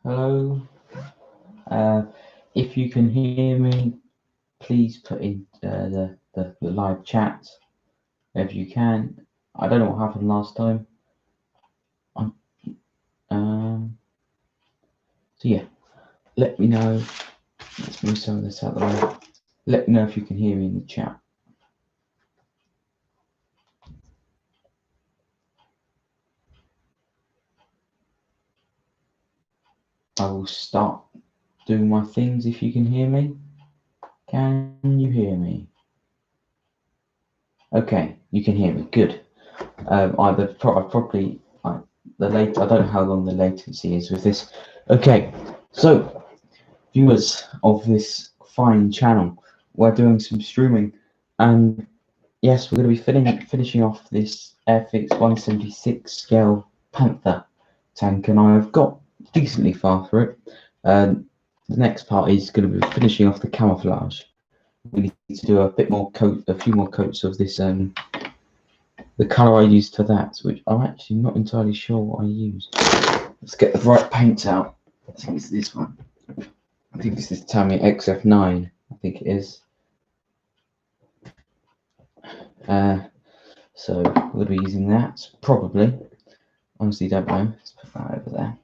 Hello. Uh, if you can hear me, please put in the live chat if you can. I don't know what happened last time. So yeah, let me know. Let's move some of this out of the way. Let me know if you can hear me in the chat. I will start doing my things if you can hear me. Can you hear me? Okay, you can hear me. Good. I don't know how long the latency is with this. Okay, so viewers of this fine channel, we're doing some streaming, and yes, we're going to be finishing off this Airfix 176 scale Panther tank, and I've got decently far through it. The next part is going to be finishing off the camouflage. We need to do a few more coats of this. The colour I used for that, which I'm actually not entirely sure what I used. Let's get the right paint out. I think it's this one. I think this is Tamiya XF9. I think it is. So we'll be using that probably. Honestly, don't know. Let's put that over there.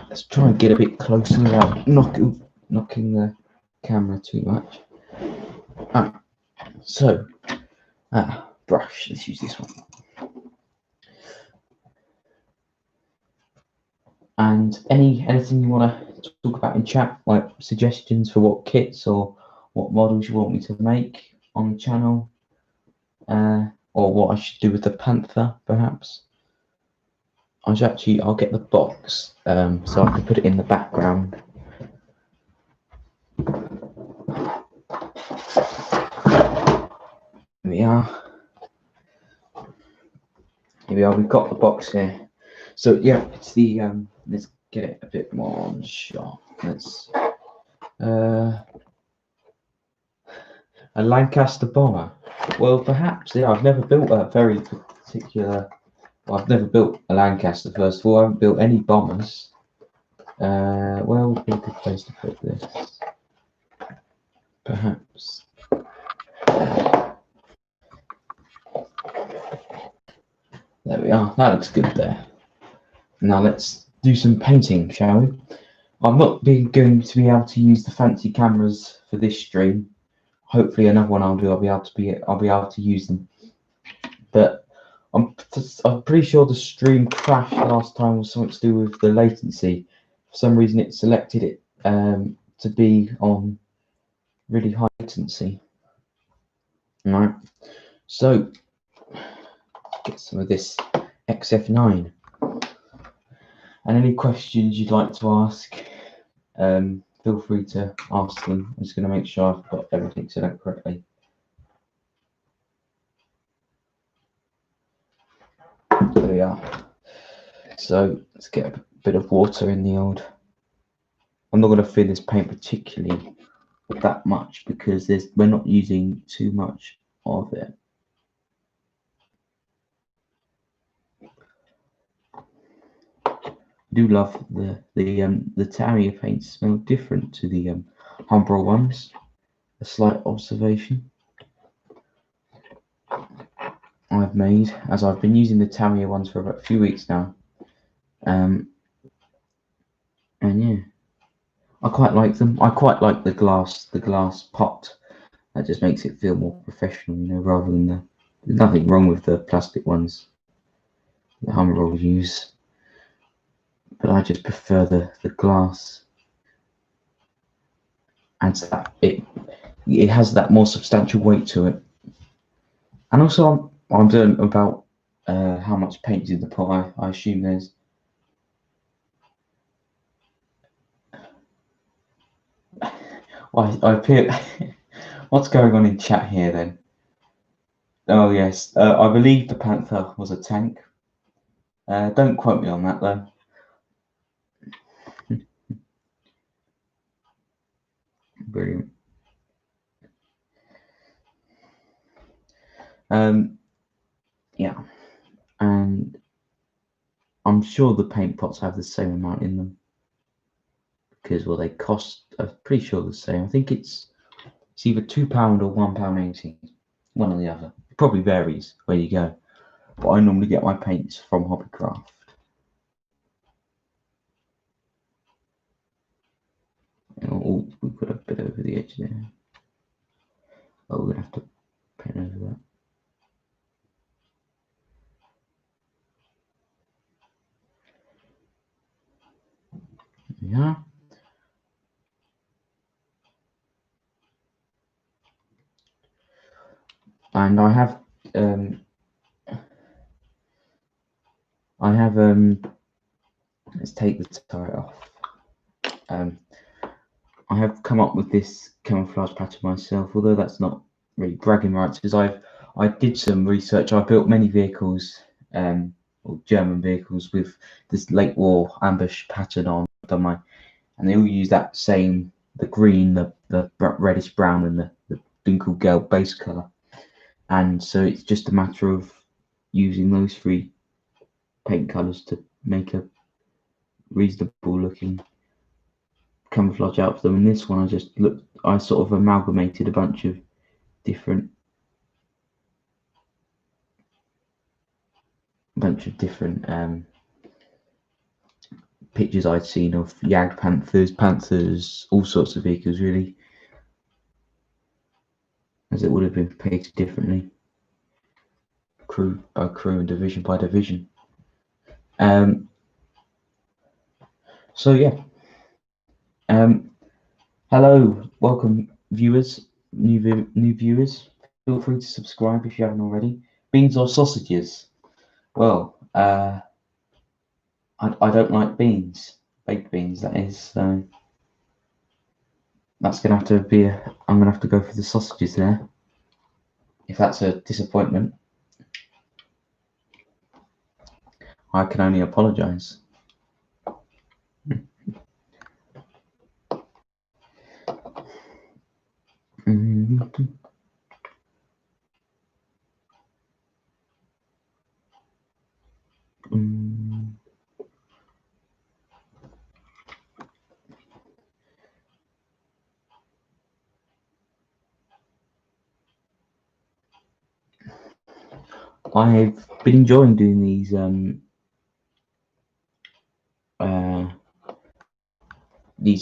Let's try and get a bit closer without knocking the camera too much. So, brush. Let's use this one. And anything you want to talk about in chat, like suggestions for what kits or what models you want me to make on the channel, or what I should do with the Panther, perhaps. I'll get the box so I can put it in the background. Here we are. We've got the box here. So yeah, it's the let's get it a bit more on shot. Let's a Lancaster bomber. Well, perhaps, yeah. I've never built a very particular. Well, I've never built a Lancaster. First of all, I haven't built any bombers. Where would be a good place to put this? Perhaps. There we are. That looks good there. Now let's do some painting, shall we? I'm not going to be able to use the fancy cameras for this stream. Hopefully, another one I'll do. I'll be able to use them. But I'm pretty sure the stream crashed last time was something to do with the latency. For some reason, it selected it to be on really high latency. All right. So get some of this XF9. And any questions you'd like to ask, feel free to ask them. I'm just going to make sure I've got everything set up correctly. There we are. So let's get a bit of water in the old. I'm not going to fill this paint particularly that much because we're not using too much of it. I do love the Tamiya paints smell different to the Humbrol ones. A slight observation I've made as I've been using the Tamiya ones for about a few weeks now, and yeah, I quite like them. I quite like the glass pot. That just makes it feel more professional, you know, rather than there's nothing wrong with the plastic ones that Humbrol use, but I just prefer the glass. And it has that more substantial weight to it. And also, I'm doing about how much paint is in the pot. I assume there's. I appear. What's going on in chat here then? Oh yes, I believe the Panther was a tank. Don't quote me on that though. Brilliant. Yeah, and I'm sure the paint pots have the same amount in them because, well, they cost, I'm pretty sure the same. I think it's either £2 or £1.80, one or the other. It probably varies where you go, but I normally get my paints from Hobbycraft. Oh, we put a bit over the edge there. Oh, we're gonna have to paint over that. Yeah. And I have let's take the tie off. I have come up with this camouflage pattern myself, although that's not really bragging rights, because I did some research. I built many vehicles, or German vehicles, with this late war ambush pattern on. And they all use that same, the green, the reddish brown, and the Dunkelgelb base color. And so it's just a matter of using those three paint colors to make a reasonable looking camouflage out for them. And this one, I sort of amalgamated a bunch of different pictures I'd seen of Jagd Panthers, all sorts of vehicles, really, as it would have been painted differently, crew by crew and division by division. So yeah. Hello, welcome viewers, new viewers. Feel free to subscribe if you haven't already. Beans or sausages? Well, I don't like beans, baked beans. That is. So that's gonna have to be. I'm gonna have to go for the sausages there. If that's a disappointment, I can only apologise. I've been enjoying doing these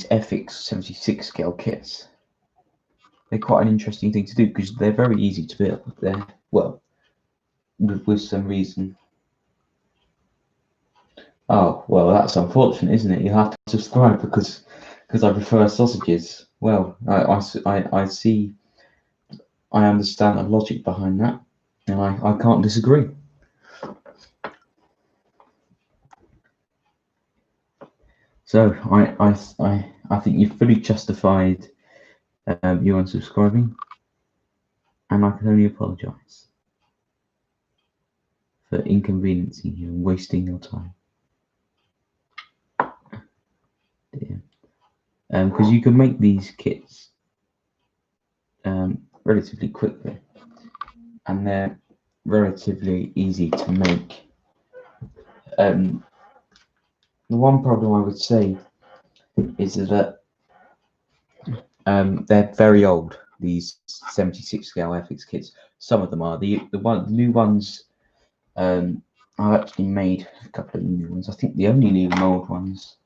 FX 76 scale kits. They're quite an interesting thing to do because they're very easy to build. They're, well, with some reason. Oh, well, that's unfortunate, isn't it? You have to subscribe because I prefer sausages. Well, I see, I understand the logic behind that, and I can't disagree. So I think you've fully justified you unsubscribing, and I can only apologise for inconveniencing you and wasting your time. Because you can make these kits relatively quickly, and they're relatively easy to make. The one problem I would say is that they're very old. These 76 scale FX kits. Some of them are. The new ones. I've actually made a couple of new ones. I think the only new old ones.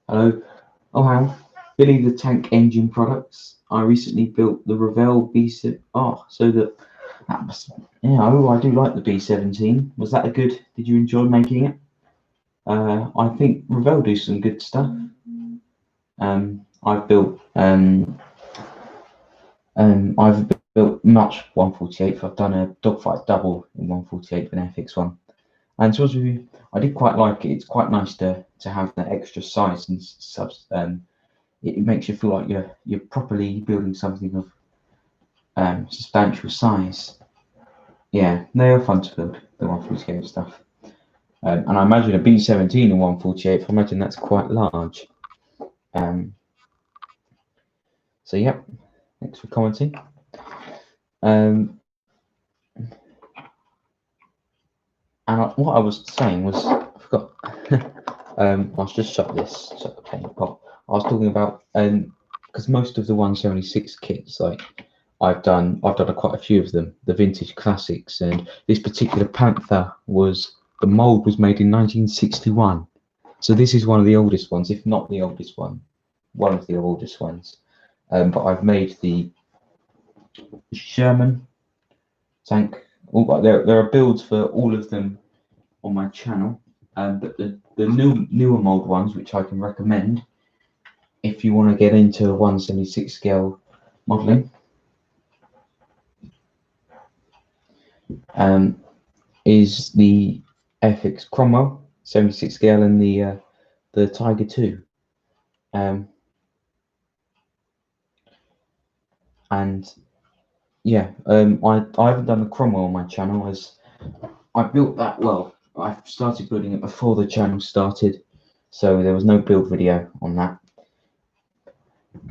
Hello. Oh, hi. Billy the Tank Engine Products. I recently built the Revell B7. Oh, so that was, yeah. Oh, I do like the B17. Was that a good? Did you enjoy making it? I think Revell do some good stuff. I've built much 148. I've done a dogfight double in 148 for an FX one, and to be honest with you, I did quite like it. It's quite nice to have that extra size and subs. It makes you feel like you're properly building something of substantial size. Yeah, they are fun to build, the 148 stuff. And I imagine a B17 and 148. I imagine that's quite large. So yeah, thanks for commenting. And what I was saying was, forgot. I'll just shut the paint pot. I was talking about because most of the 176 kits, like I've done quite a few of them, the vintage classics, and this particular Panther the mold was made in 1961. So this is one of the oldest ones, if not the oldest one, one of the oldest ones. But I've made the Sherman tank. There are builds for all of them on my channel, but the newer mold ones, which I can recommend if you want to get into 176 scale modelling, is the FX Cromwell 76 scale and the Tiger 2. And yeah, I haven't done the Cromwell on my channel as I built that. Well, I started building it before the channel started, so there was no build video on that.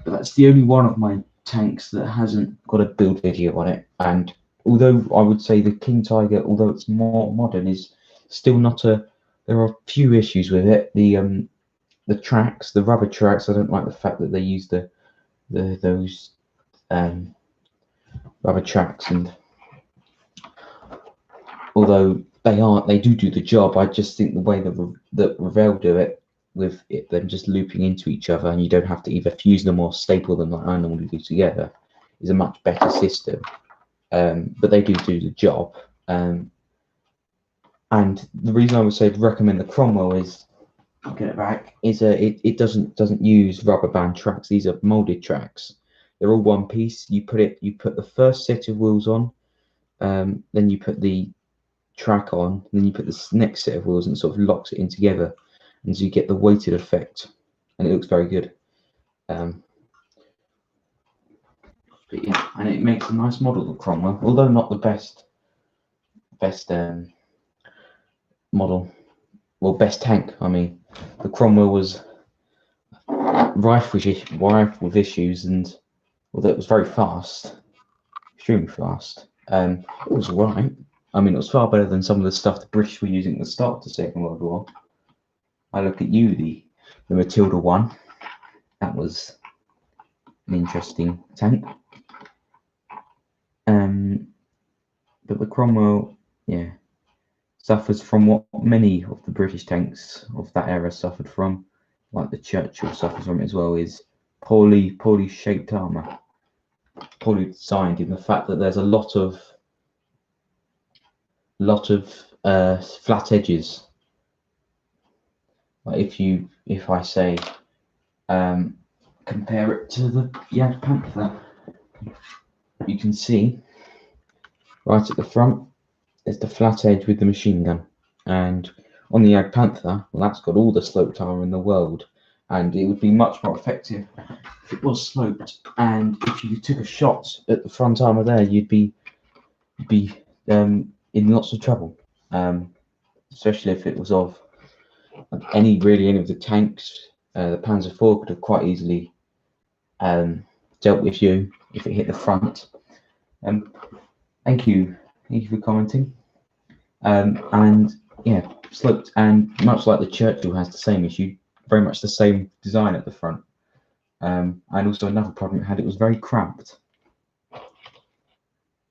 But that's the only one of my tanks that hasn't got a build video on it. And although I would say the King Tiger, although it's more modern, is still not a. There are a few issues with it. The tracks, the rubber tracks. I don't like the fact that they use those rubber tracks, and although they do the job, I just think the way that Revell do it, with them just looping into each other, and you don't have to either fuse them or staple them like I normally do together, is a much better system. But they do the job. And the reason I would say to recommend the Cromwell is, I'll get it back, is it doesn't use rubber band tracks. These are molded tracks. They're all one piece. You put the first set of wheels on, then you put the track on, then you put the next set of wheels, and it sort of locks it in together, and so you get the weighted effect, and it looks very good. But yeah, and it makes a nice model of Cromwell, although not the best model, well, best tank. I mean, the Cromwell was rife with issues, and although it was very fast, extremely fast, it was alright. I mean, it was far better than some of the stuff the British were using at the start of the Second World War. I look at you, the Matilda 1. That was an interesting tank. But the Cromwell, yeah, suffers from what many of the British tanks of that era suffered from, like the Churchill suffers from it as well, is poorly shaped armour, poorly designed, in the fact that there's a lot of flat edges. Like if I say compare it to the Jagd Panther, you can see right at the front there's the flat edge with the machine gun, and on the Jagd Panther, well, that's got all the sloped armour in the world, and it would be much more effective if it was sloped. And if you took a shot at the front armour there, you'd be in lots of trouble, especially if it was of any of the tanks. The Panzer IV could have quite easily dealt with you if it hit the front. Thank you for commenting. And yeah, sloped, and much like the Churchill has the same issue, very much the same design at the front. And also another problem it had, it was very cramped.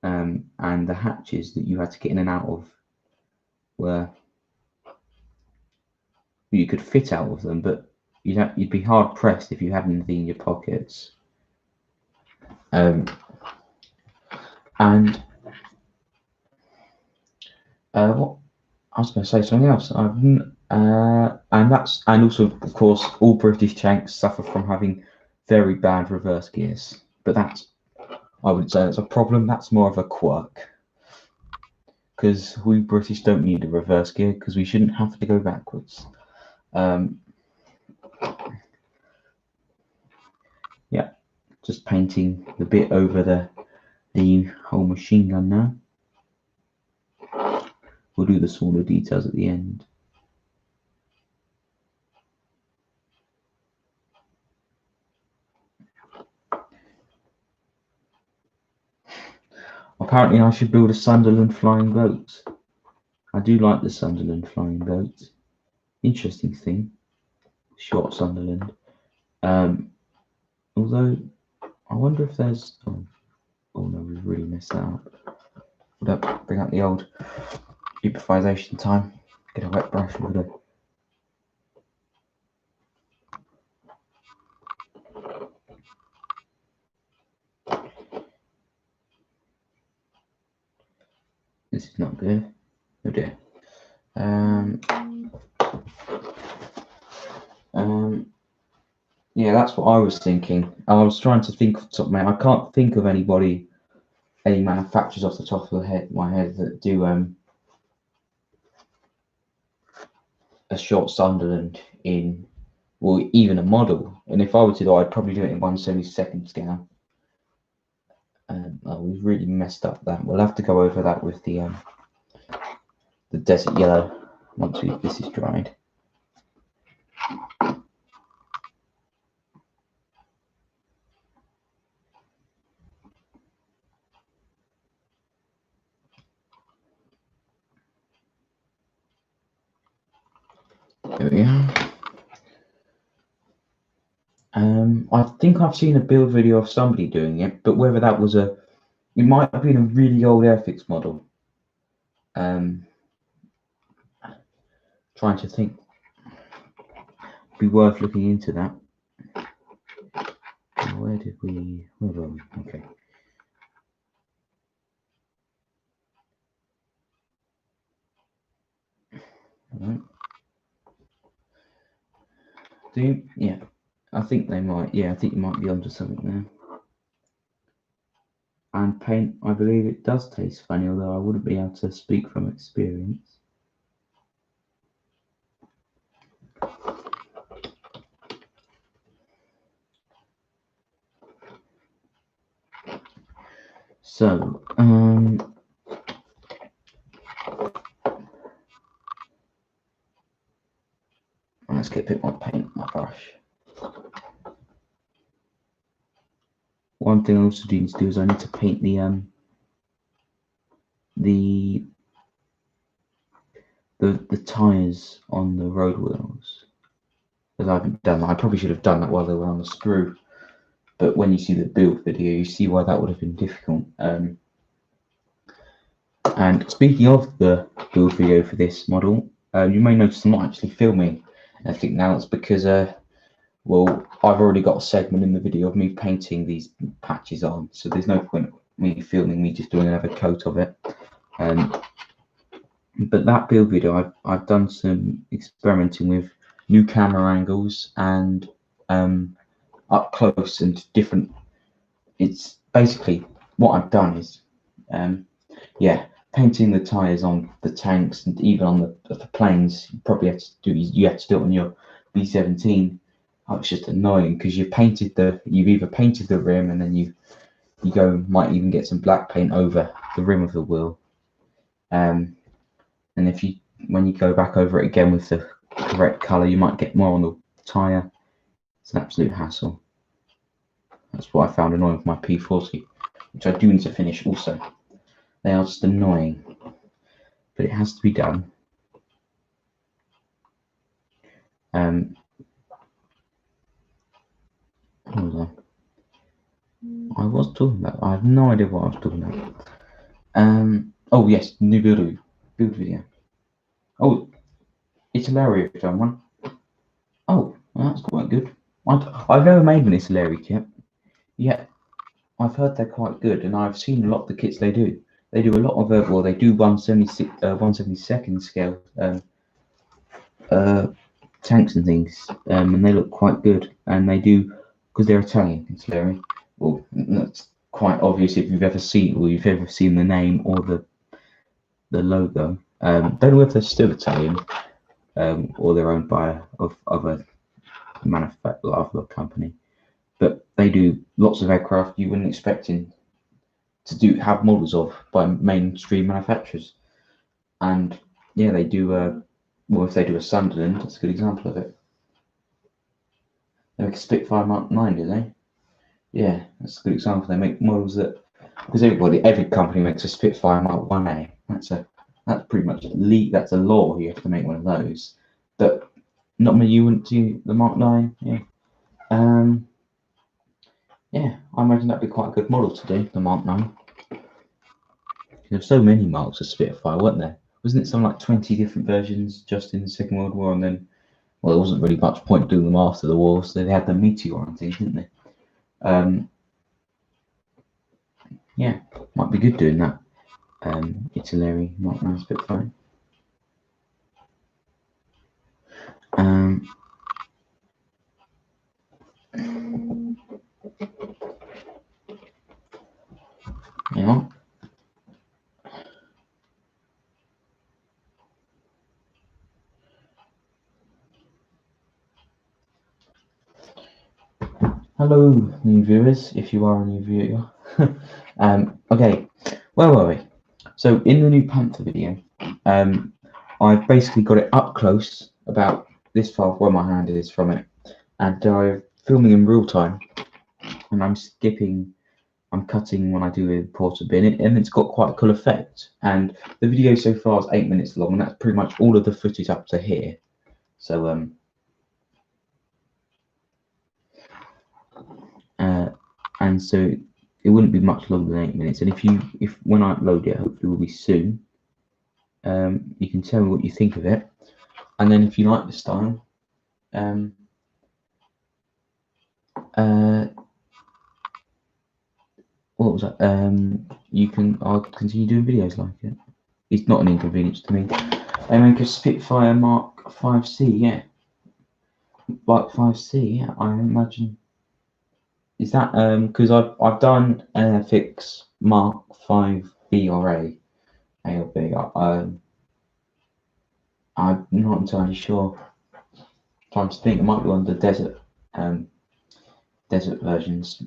And the hatches that you had to get in and out of were, you could fit out of them, but you'd be hard pressed if you had anything in your pockets. And what I was going to say something else. And also, of course, all British tanks suffer from having very bad reverse gears. But I would say that's a problem. That's more of a quirk, because we British don't need a reverse gear because we shouldn't have to go backwards. Yeah, just painting the bit over the whole machine gun now. We'll do the smaller details at the end. Apparently I should build a Sunderland flying boat. I do like the Sunderland flying boat. interesting thing. Short Sunderland. Although I wonder if there's. Oh no, we've really messed that up. We'll bring up the old improvisation time. Get a wet brush with it. This is not good. Oh dear. Yeah, that's what I was thinking. I was trying to think of something. I can't think of any manufacturers off the top of my head that do a short Sunderland in, well, even a model. And if I were to do, I'd probably do it in 1/72 scale. We've really messed up that. We'll have to go over that with the desert yellow once this is dried. There we are. I think I've seen a build video of somebody doing it, but whether that was it might have been a really old Airfix model. Trying to think. Be worth looking into that. Where were we? Okay. Right. Yeah, I think they might. Yeah, I think you might be onto something there. And paint, I believe it does taste funny, although I wouldn't be able to speak from experience. So, let's get a bit more paint on my brush. One thing I also need to do is I need to paint the tires on the road wheels, because I haven't done that. I probably should have done that while they were on the sprue, but when you see the build video, you see why that would have been difficult. And speaking of the build video for this model, you may notice I'm not actually filming. I think now it's because well, I've already got a segment in the video of me painting these patches on, so there's no point me filming me just doing another coat of it. But that build video, I've done some experimenting with new camera angles and up close and different. It's basically what I've done is, painting the tires on the tanks and even on the planes. You probably have to do it on your B17. Oh, it's just annoying because you've either painted the rim and then you might even get some black paint over the rim of the wheel. And when you go back over it again with the correct color, you might get more on the tire. It's an absolute hassle. That's what I found annoying with my P40, which I do need to finish also. They are just annoying, but it has to be done. What was I was talking about? I have no idea what I was talking about. Oh yes, new build video. Oh, Italeri have done one. Oh, well, that's quite good. I've never made an Italeri kit. Yeah, I've heard they're quite good, and I've seen a lot of the kits they do. They do a lot of well, they do 1/72 scale tanks and things, and they look quite good. And they do, because they're Italian, Italeri. Well, that's quite obvious if you've ever seen the name or the logo. Don't know if they're still Italian, or they're owned by a manufacturer, of a company. But they do lots of aircraft you wouldn't expect to have models of by mainstream manufacturers. And yeah, they do. Well, if they do a Sunderland, that's a good example of it. They make a Spitfire Mark 9, do they? Yeah, that's a good example. They make models because every company makes a Spitfire Mark 1A. That's pretty much that's a law. You have to make one of those. But Not many you went to the Mark 9, yeah. Yeah, I imagine that'd be quite a good model to do, the Mark 9. There's so many Marks of Spitfire, weren't there? Wasn't it something like 20 different versions just in the Second World War, and then, well, there wasn't really much point doing them after the war, so they had the Meteor and things, didn't they? Yeah, might be good doing that. Italeri Mark 9 Spitfire. Hang on. Hello, new viewers, if you are a new viewer. Okay, where were we? So in the new Panther video, I've basically got it up close, about this far where my hand is from it, and I'm filming in real time, and I'm cutting when I do import a bin, and it's got quite a cool effect. And the video so far is 8 minutes long, and that's pretty much all of the footage up to here. So and so it wouldn't be much longer than 8 minutes. And if when I upload it, hopefully will be soon, you can tell me what you think of it. And then if you like the style, what was that? I'll continue doing videos like it. It's not an inconvenience to me. They make a Spitfire Mark 5C, yeah. Like 5C, yeah, I imagine. Is that because I've done Airfix Mark 5B or A or B. I'm not entirely sure. Trying to think, it might be one of the desert versions.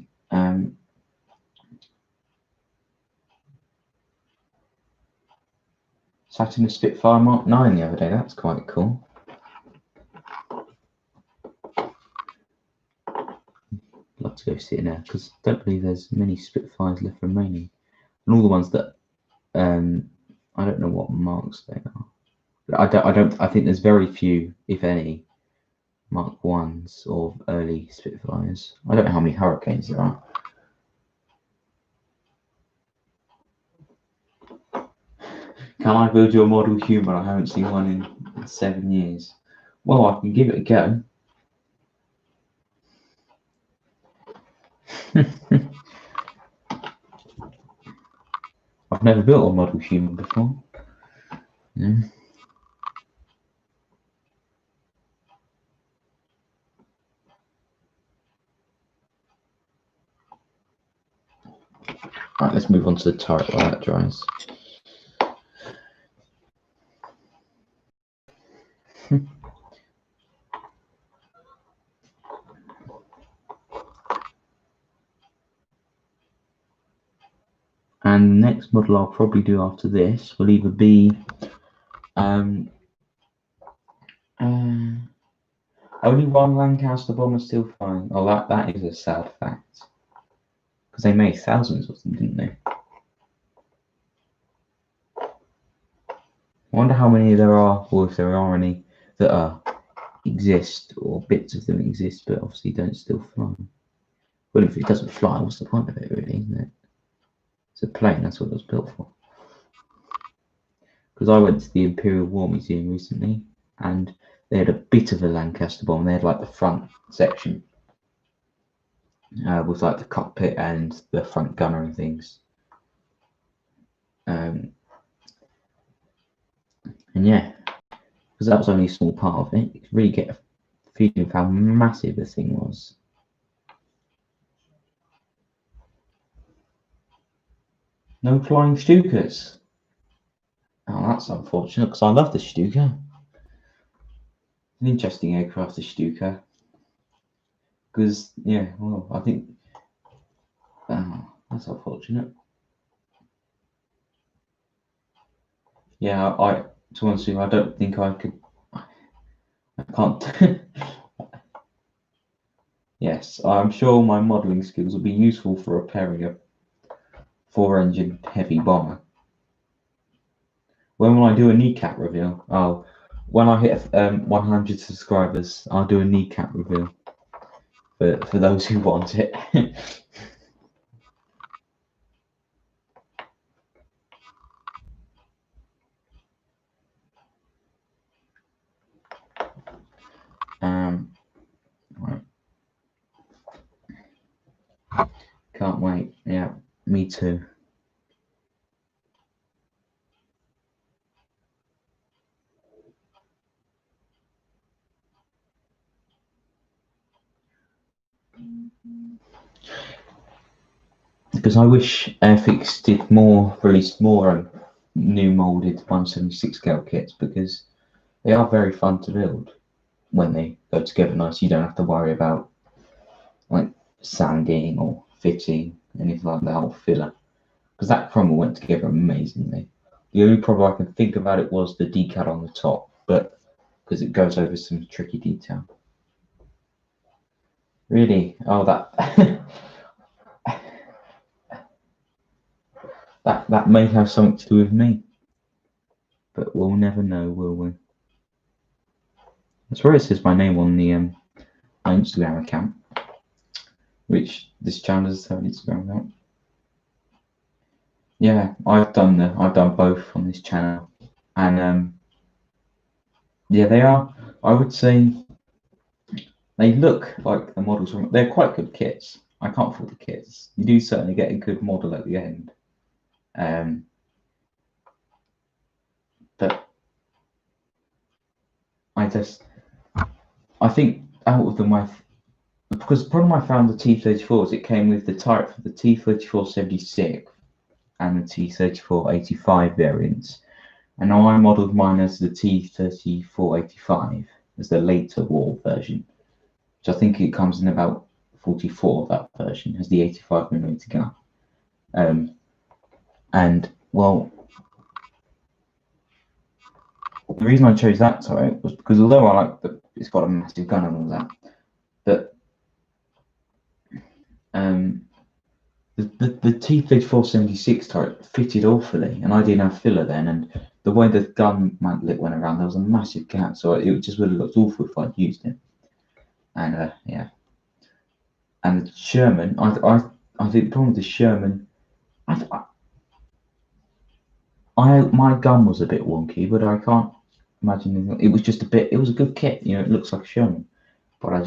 Sat in the Spitfire Mark 9 the other day. That's quite cool. Love to go sit in there because I don't believe there's many Spitfires left remaining, and all the ones that I don't know what marks they are. I think there's very few, if any, Mark 1s or early Spitfires. I don't know how many Hurricanes there are. Can I build your model human? I haven't seen one in 7 years. Well, I can give it a go. I've never built a model human before. Yeah. Right, let's move on to the turret while that dries. And the next model I'll probably do after this will either be only one Lancaster bomber still flying. Oh, that is a sad fact. Because they made thousands of them, didn't they? I wonder how many there are, or if there are any that exist, or bits of them exist, but obviously don't still fly. Well, if it doesn't fly, what's the point of it, really, isn't it? It's a plane, that's what it was built for. Because I went to the Imperial War Museum recently, and they had a bit of a Lancaster bomb. They had like the front section with like the cockpit and the front gunner and things. And yeah, because that was only a small part of it, you could really get a feeling of how massive the thing was. No flying Stukas. Oh, that's unfortunate, because I love the Stuka. An interesting aircraft, the Stuka. Because, yeah, well, I think that's unfortunate. Yeah, to be honest with you, I don't think I could. I can't. Yes, I'm sure my modelling skills will be useful for repairing a 4-engine heavy bomber. When will I do a kneecap reveal? Oh, when I hit 100 subscribers, I'll do a kneecap reveal for those who want it. Right. Can't wait. Yeah, me too. Because I wish Airfix did more, released more new molded 176 scale kits, because they are very fun to build when they go together nice. You don't have to worry about like sanding or fitting, anything like that, or filler. Because that crumble went together amazingly. The only problem I can think about it was the decal on the top, but because it goes over some tricky detail. Really? Oh, that that may have something to do with me, but we'll never know, will we? That's where it says my name on the my Instagram account, which this channel does have an Instagram account. Yeah, I've done both on this channel, and yeah, they are. I would say they look like the models from. They're quite good kits. I can't fault the kits. You do certainly get a good model at the end. But I think out of them, because the problem I found the T34 is it came with the type for the T3476 and the T3485 variants. And now I modelled mine as the T3485, as the later war version, which I think it comes in about 44 of that version, has the 85mm gun. And well, the reason I chose that type was because although I like it's got a massive gun and all that, but the T3476 turret fitted awfully, and I didn't have filler then, and the way the gun mantlet went around, there was a massive gap, so it just would have looked awful if I'd used it. And yeah, and the Sherman, I think the problem with the Sherman, my gun was a bit wonky, but I can't imagine it was just a bit. It was a good kit, you know. It looks like a Sherman, but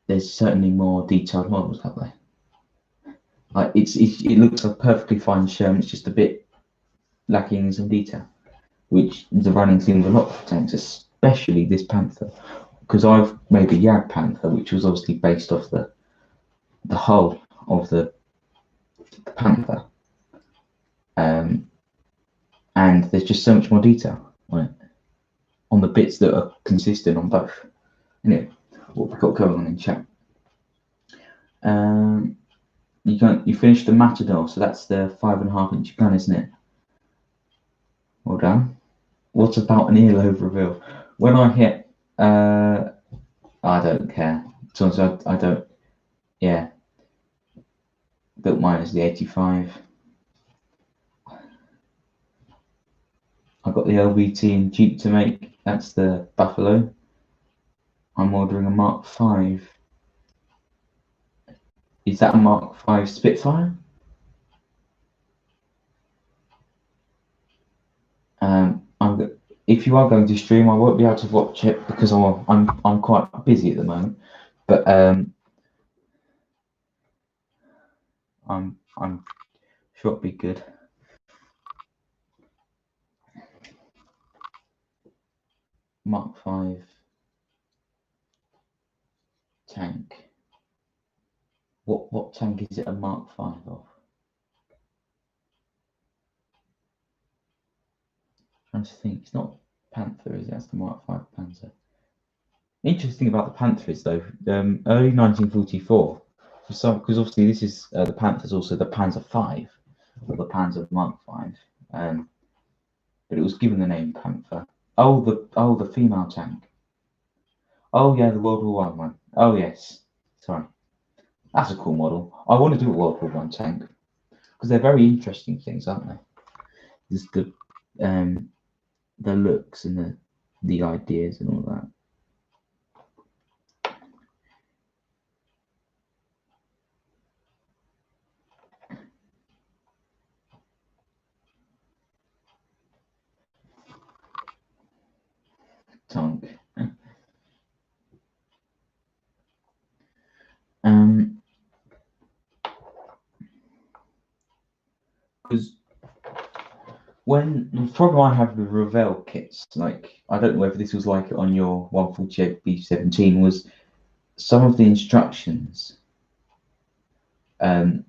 there's certainly more detailed models out there. Like it looks like a perfectly fine Sherman. It's just a bit lacking in some detail, which is a running theme with a lot of tanks, especially this Panther. Because I've made a Yag Panther, which was obviously based off the hull of the Panther, and there's just so much more detail on it, on the bits that are consistent on both. Anyway, what we've got going on in chat. You finished the Matador, so that's the 5.5-inch gun, isn't it? Well done. What about an earlobe reveal? When I hit, I don't care. Sometimes I don't. Yeah. Built mine as the 85. I've got the LBT and Jeep to make. That's the Buffalo. I'm ordering a Mark 5. Is that a Mark 5 Spitfire? If you are going to stream, I won't be able to watch it because I'm quite busy at the moment. But I'm sure it'll be good. Mark 5 tank. What tank is it a Mark 5 of? I'm trying to think. It's not Panther, is it? That's the Mark 5 Panzer. Interesting about the Panther is though, early 1944. Because obviously this is the Panther's also the Panzer 5 or the Panzer Mark 5. But it was given the name Panther. Oh, the female tank. Oh yeah, the World War I one. Oh yes, sorry. That's a cool model. I want to do a World War I tank because they're very interesting things, aren't they? There's the the looks and the ideas and all that. Tongue. Because when the problem I have with Revell kits, like I don't know whether this was like it on your 148B17, was some of the instructions. Well,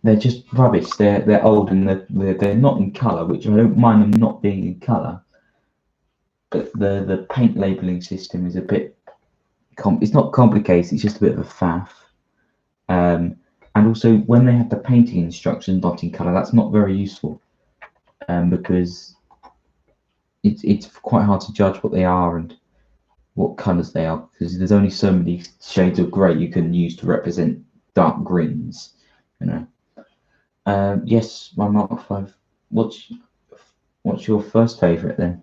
they're just rubbish. They're old and they're not in colour, which I don't mind them not being in colour. But the paint labelling system is a bit. It's not complicated. It's just a bit of a faff. And also, when they have the painting instructions not in colour, that's not very useful, because it's quite hard to judge what they are and what colours they are, because there's only so many shades of grey you can use to represent dark greens, you know. Yes, my Mark 5. What's your first favourite then?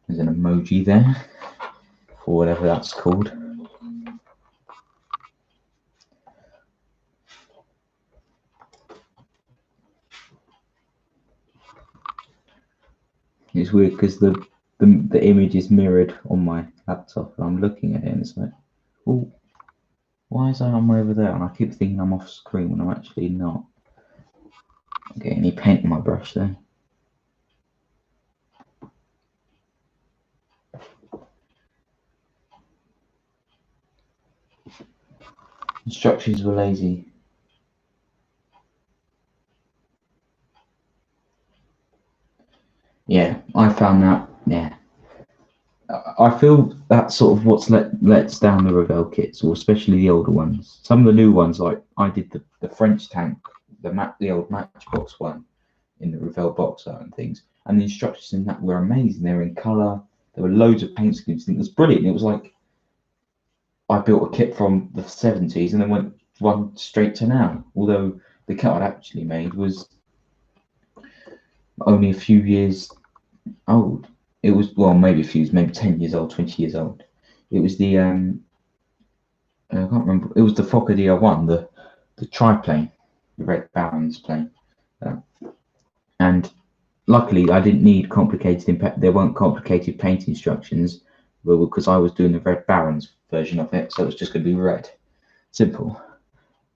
There's an emoji there, or whatever that's called. It's weird because the image is mirrored on my laptop and I'm looking at it and it's like, oh, why is I'm over there? And I keep thinking I'm off screen when I'm actually not. Okay, any paint on my brush there. Instructions were lazy. Yeah, I found that. Yeah, I feel that's sort of what's lets down the Revell kits, or especially the older ones. Some of the new ones, like I did the French tank, the old Matchbox one in the Revell box art and things, and the instructions in that were amazing. They were in colour. There were loads of paint schemes. It was brilliant. It was like I built a kit from the 70s and then went one straight to now. Although the kit I'd actually made was only a few years old. It was, well, maybe 10 years old, 20 years old. It was the I can't remember. It was the Fokker DR1, the triplane, the Red Barons plane, and luckily I didn't need complicated. There weren't complicated paint instructions, well, because I was doing the Red Barons version of it, so it's just going to be red, simple.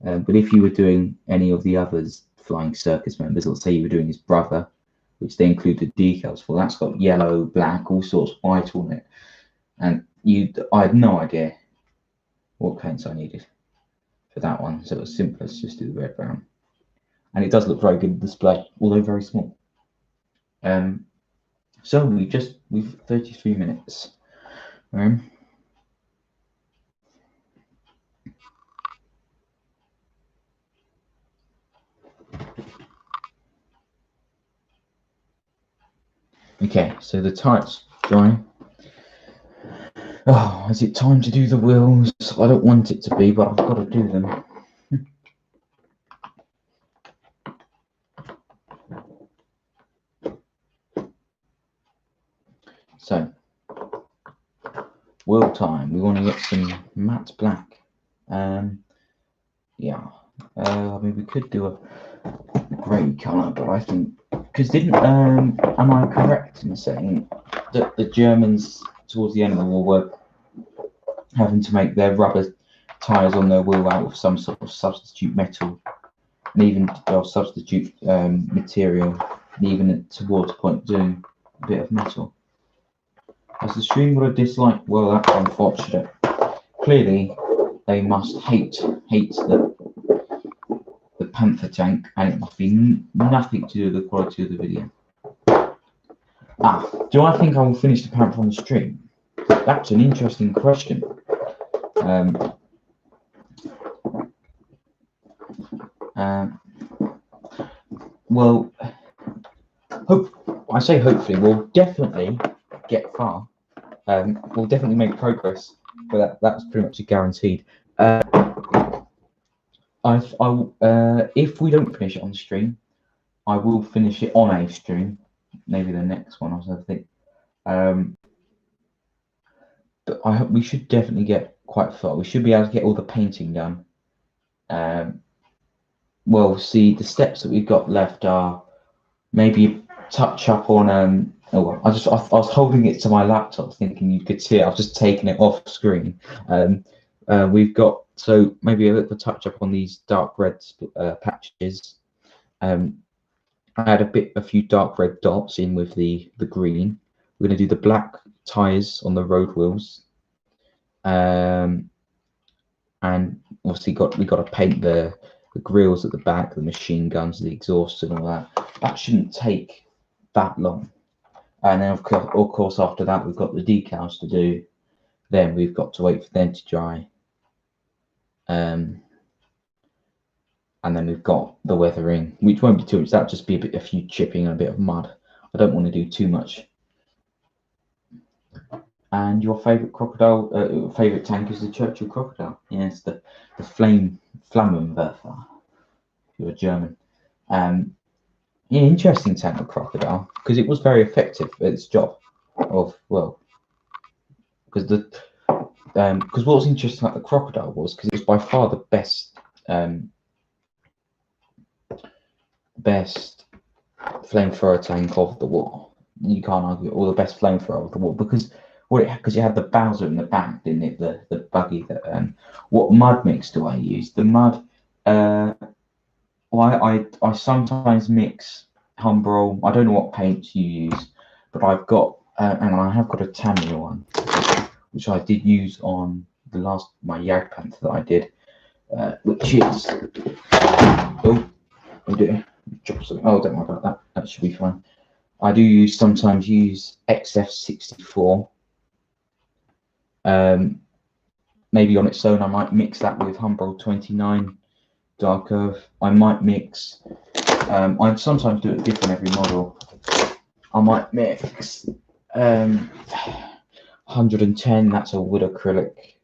But if you were doing any of the others, Flying Circus members, let's say you were doing his brother, which they included decals for, that's got yellow, black, all sorts, white on it, and I had no idea what paints I needed for that one, so it was simple as just do the red brown, and it does look very good in display, although very small. So we've 33 minutes. Okay, so the type's drying. Oh, is it time to do the wheels? I don't want it to be, but I've got to do them. So, wheel time. We want to get some matte black. Yeah. I mean, we could do a grey colour, but I think, because am I correct in saying that the Germans towards the end of the war were having to make their rubber tyres on their wheel out of some sort of substitute metal, and even substitute material, and even towards the point doing a bit of metal? Has the stream got a dislike? Well, that's unfortunate. Clearly, they must hate the Panther tank, and it must be nothing to do with the quality of the video. Do I think I will finish the Panther on the stream? That's an interesting question. Well, I say hopefully we'll definitely get far. we'll definitely make progress, but that's pretty much a guaranteed. If we don't finish it on stream, I will finish it on a stream, maybe the next one or something. But I hope we should definitely get quite far. We should be able to get all the painting done. Well, see, the steps that we've got left are maybe touch up on. I was holding it to my laptop, thinking you could see it. I've just taken it off screen. We've got maybe a little touch up on these dark red patches. I had a few dark red dots in with the green. We're going to do the black tires on the road wheels, and obviously we got to paint the grills at the back, the machine guns, the exhaust, and all that. That shouldn't take that long. And then of course after that we've got the decals to do. Then we've got to wait for them to dry. And then we've got the weathering, which won't be too much. That'll just be a few chipping and a bit of mud. I don't want to do too much. And your favourite crocodile, favourite tank is the Churchill crocodile. Yes, the Flammenwerfer. If you're German. Yeah, interesting tank, the crocodile, because it was very effective at its job. Because what was interesting about the crocodile was because it was by far the best flamethrower tank of the war. You can't argue, or the best flamethrower of the war, because you had the Bowser in the back, didn't it? The buggy that. What mud mix do I use? The mud. I sometimes mix Humbrol. I don't know what paints you use, but I've got and I have got a Tamiya one, which I did use on my Jagdpanther that I did, which is don't worry about that. That should be fine. I do sometimes use XF64. Maybe on its own, I might mix that with Humbrol 29 Dark Earth. I might mix. I sometimes do it different every model. I might mix 110. That's a wood acrylic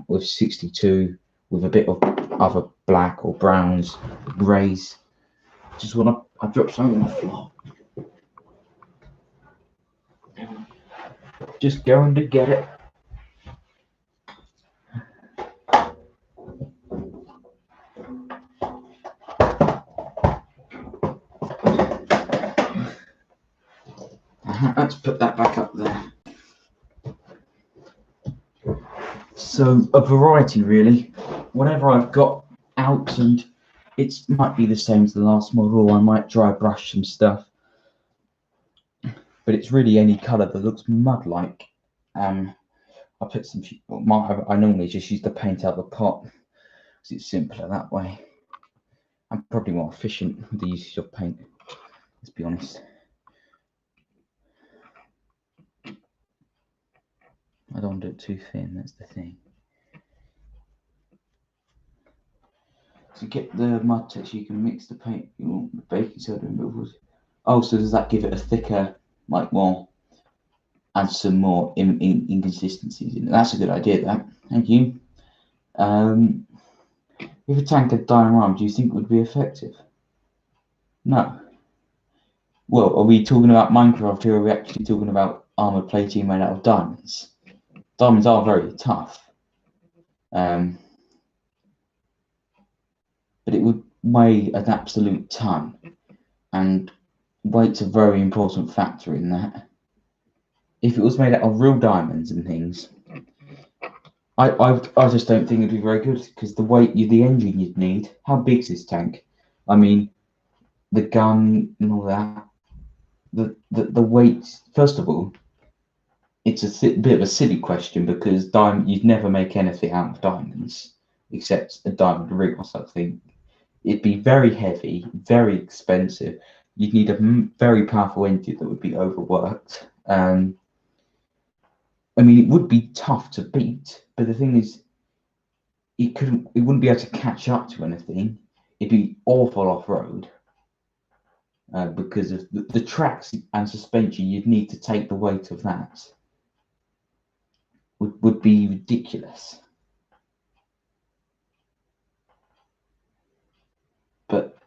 with 62 with a bit of other black or browns, greys. Just want I dropped something on the floor. Just going to get it. Let's put that back up there. So a variety, really. Whatever I've got out, and it might be the same as the last model. I might dry brush some stuff, but it's really any colour that looks mud-like. I put some. I normally just use the paint out of the pot because it's simpler that way. I'm probably more efficient with the usage of paint. Let's be honest. I don't want to do it too thin. That's the thing. To get the mud texture, you can mix the paint. You want the baking soda and removals. Oh, so does that give it a thicker, add some more inconsistencies in it? That's a good idea, that. Thank you. If a tank had diorama, do you think it would be effective? No. Well, are we talking about Minecraft here, or are we actually talking about armor plating made out of diamonds? Diamonds are very tough. But it would weigh an absolute ton, and weight's a very important factor in that. If it was made out of real diamonds and things, I just don't think it'd be very good, because the weight, the engine you'd need. How big's this tank? I mean, the gun and all that. The weight. First of all, it's a bit of a silly question, because you'd never make anything out of diamonds except a diamond ring or something. It'd be very heavy, very expensive. You'd need a very powerful engine that would be overworked. I mean, it would be tough to beat, but the thing is, it wouldn't be able to catch up to anything. It'd be awful off-road because of the tracks and suspension. You'd need to take the weight of that. would be ridiculous. But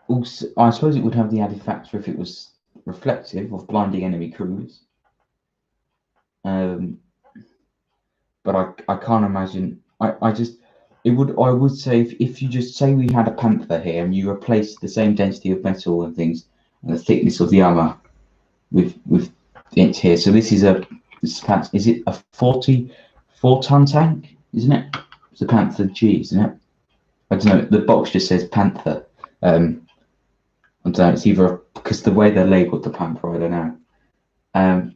also, I suppose it would have the added factor if it was reflective of blinding enemy crews. But I can't imagine. I would say if you just say we had a Panther here and you replace the same density of metal and things and the thickness of the armor with it here. So this is is it a 44-ton tank, isn't it? It's a Panther G, isn't it? I don't know. The box just says Panther. I don't know. It's either because the way they're labelled, the Panther. I don't know.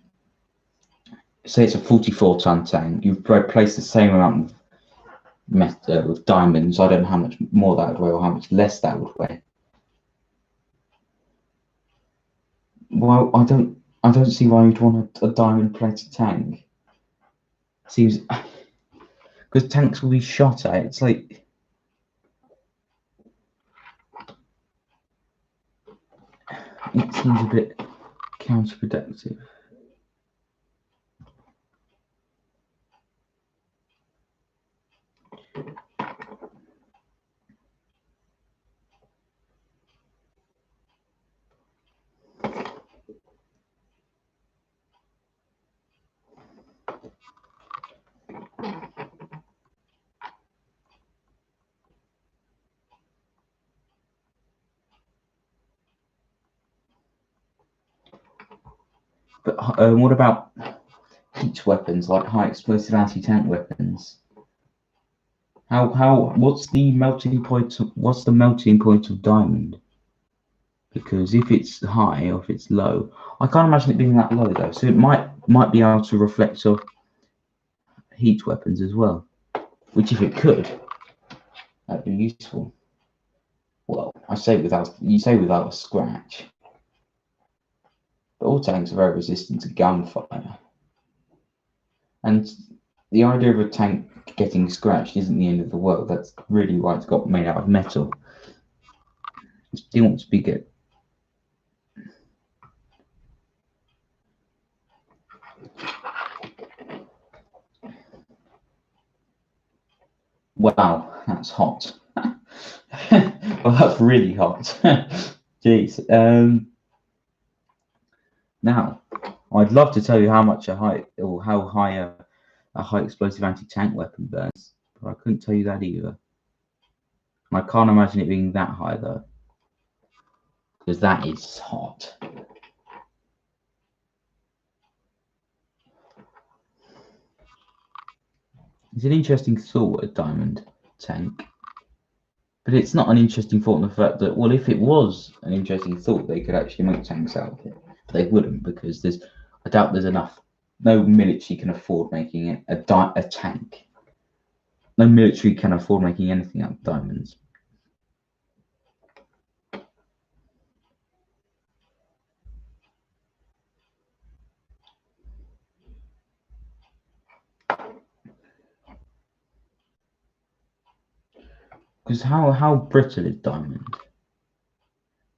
Say it's a 44-ton tank. You've replaced the same amount of metal with diamonds. I don't know how much more that would weigh or how much less that would weigh. Well, I don't see why you'd want a diamond-plated tank. Seems because tanks will be shot at. It's like it seems a bit counterproductive. But what about heat weapons like high explosive anti-tank weapons? What's the melting point of diamond? Because if it's high or if it's low, I can't imagine it being that low though. So it might be able to reflect off heat weapons as well. Which if it could, that'd be useful. Well, you say without a scratch. But all tanks are very resistant to gunfire. And the idea of a tank getting scratched isn't the end of the world. That's really why it's got made out of metal. It still wants to be good. Wow, that's hot. Well, that's really hot. Jeez. Now, I'd love to tell you how high a high explosive anti-tank weapon burns, but I couldn't tell you that either. And I can't imagine it being that high though, because that is hot. It's an interesting thought, a diamond tank. But it's not an interesting thought in the fact that, well, if it was an interesting thought, they could actually make tanks out of it. But they wouldn't, because I doubt there's enough. No military can afford making it a tank. No military can afford making anything out of diamonds. Because how brittle is diamond?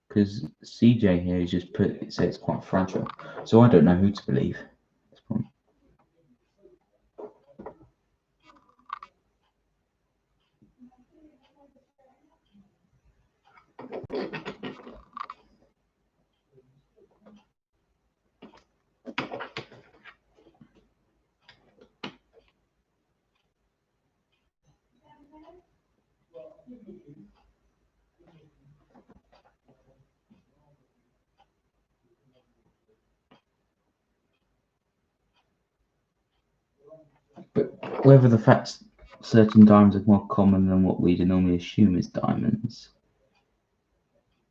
Because CJ here has just said it's quite fragile. So I don't know who to believe. But whether the fact certain diamonds are more common than what we'd normally assume is diamonds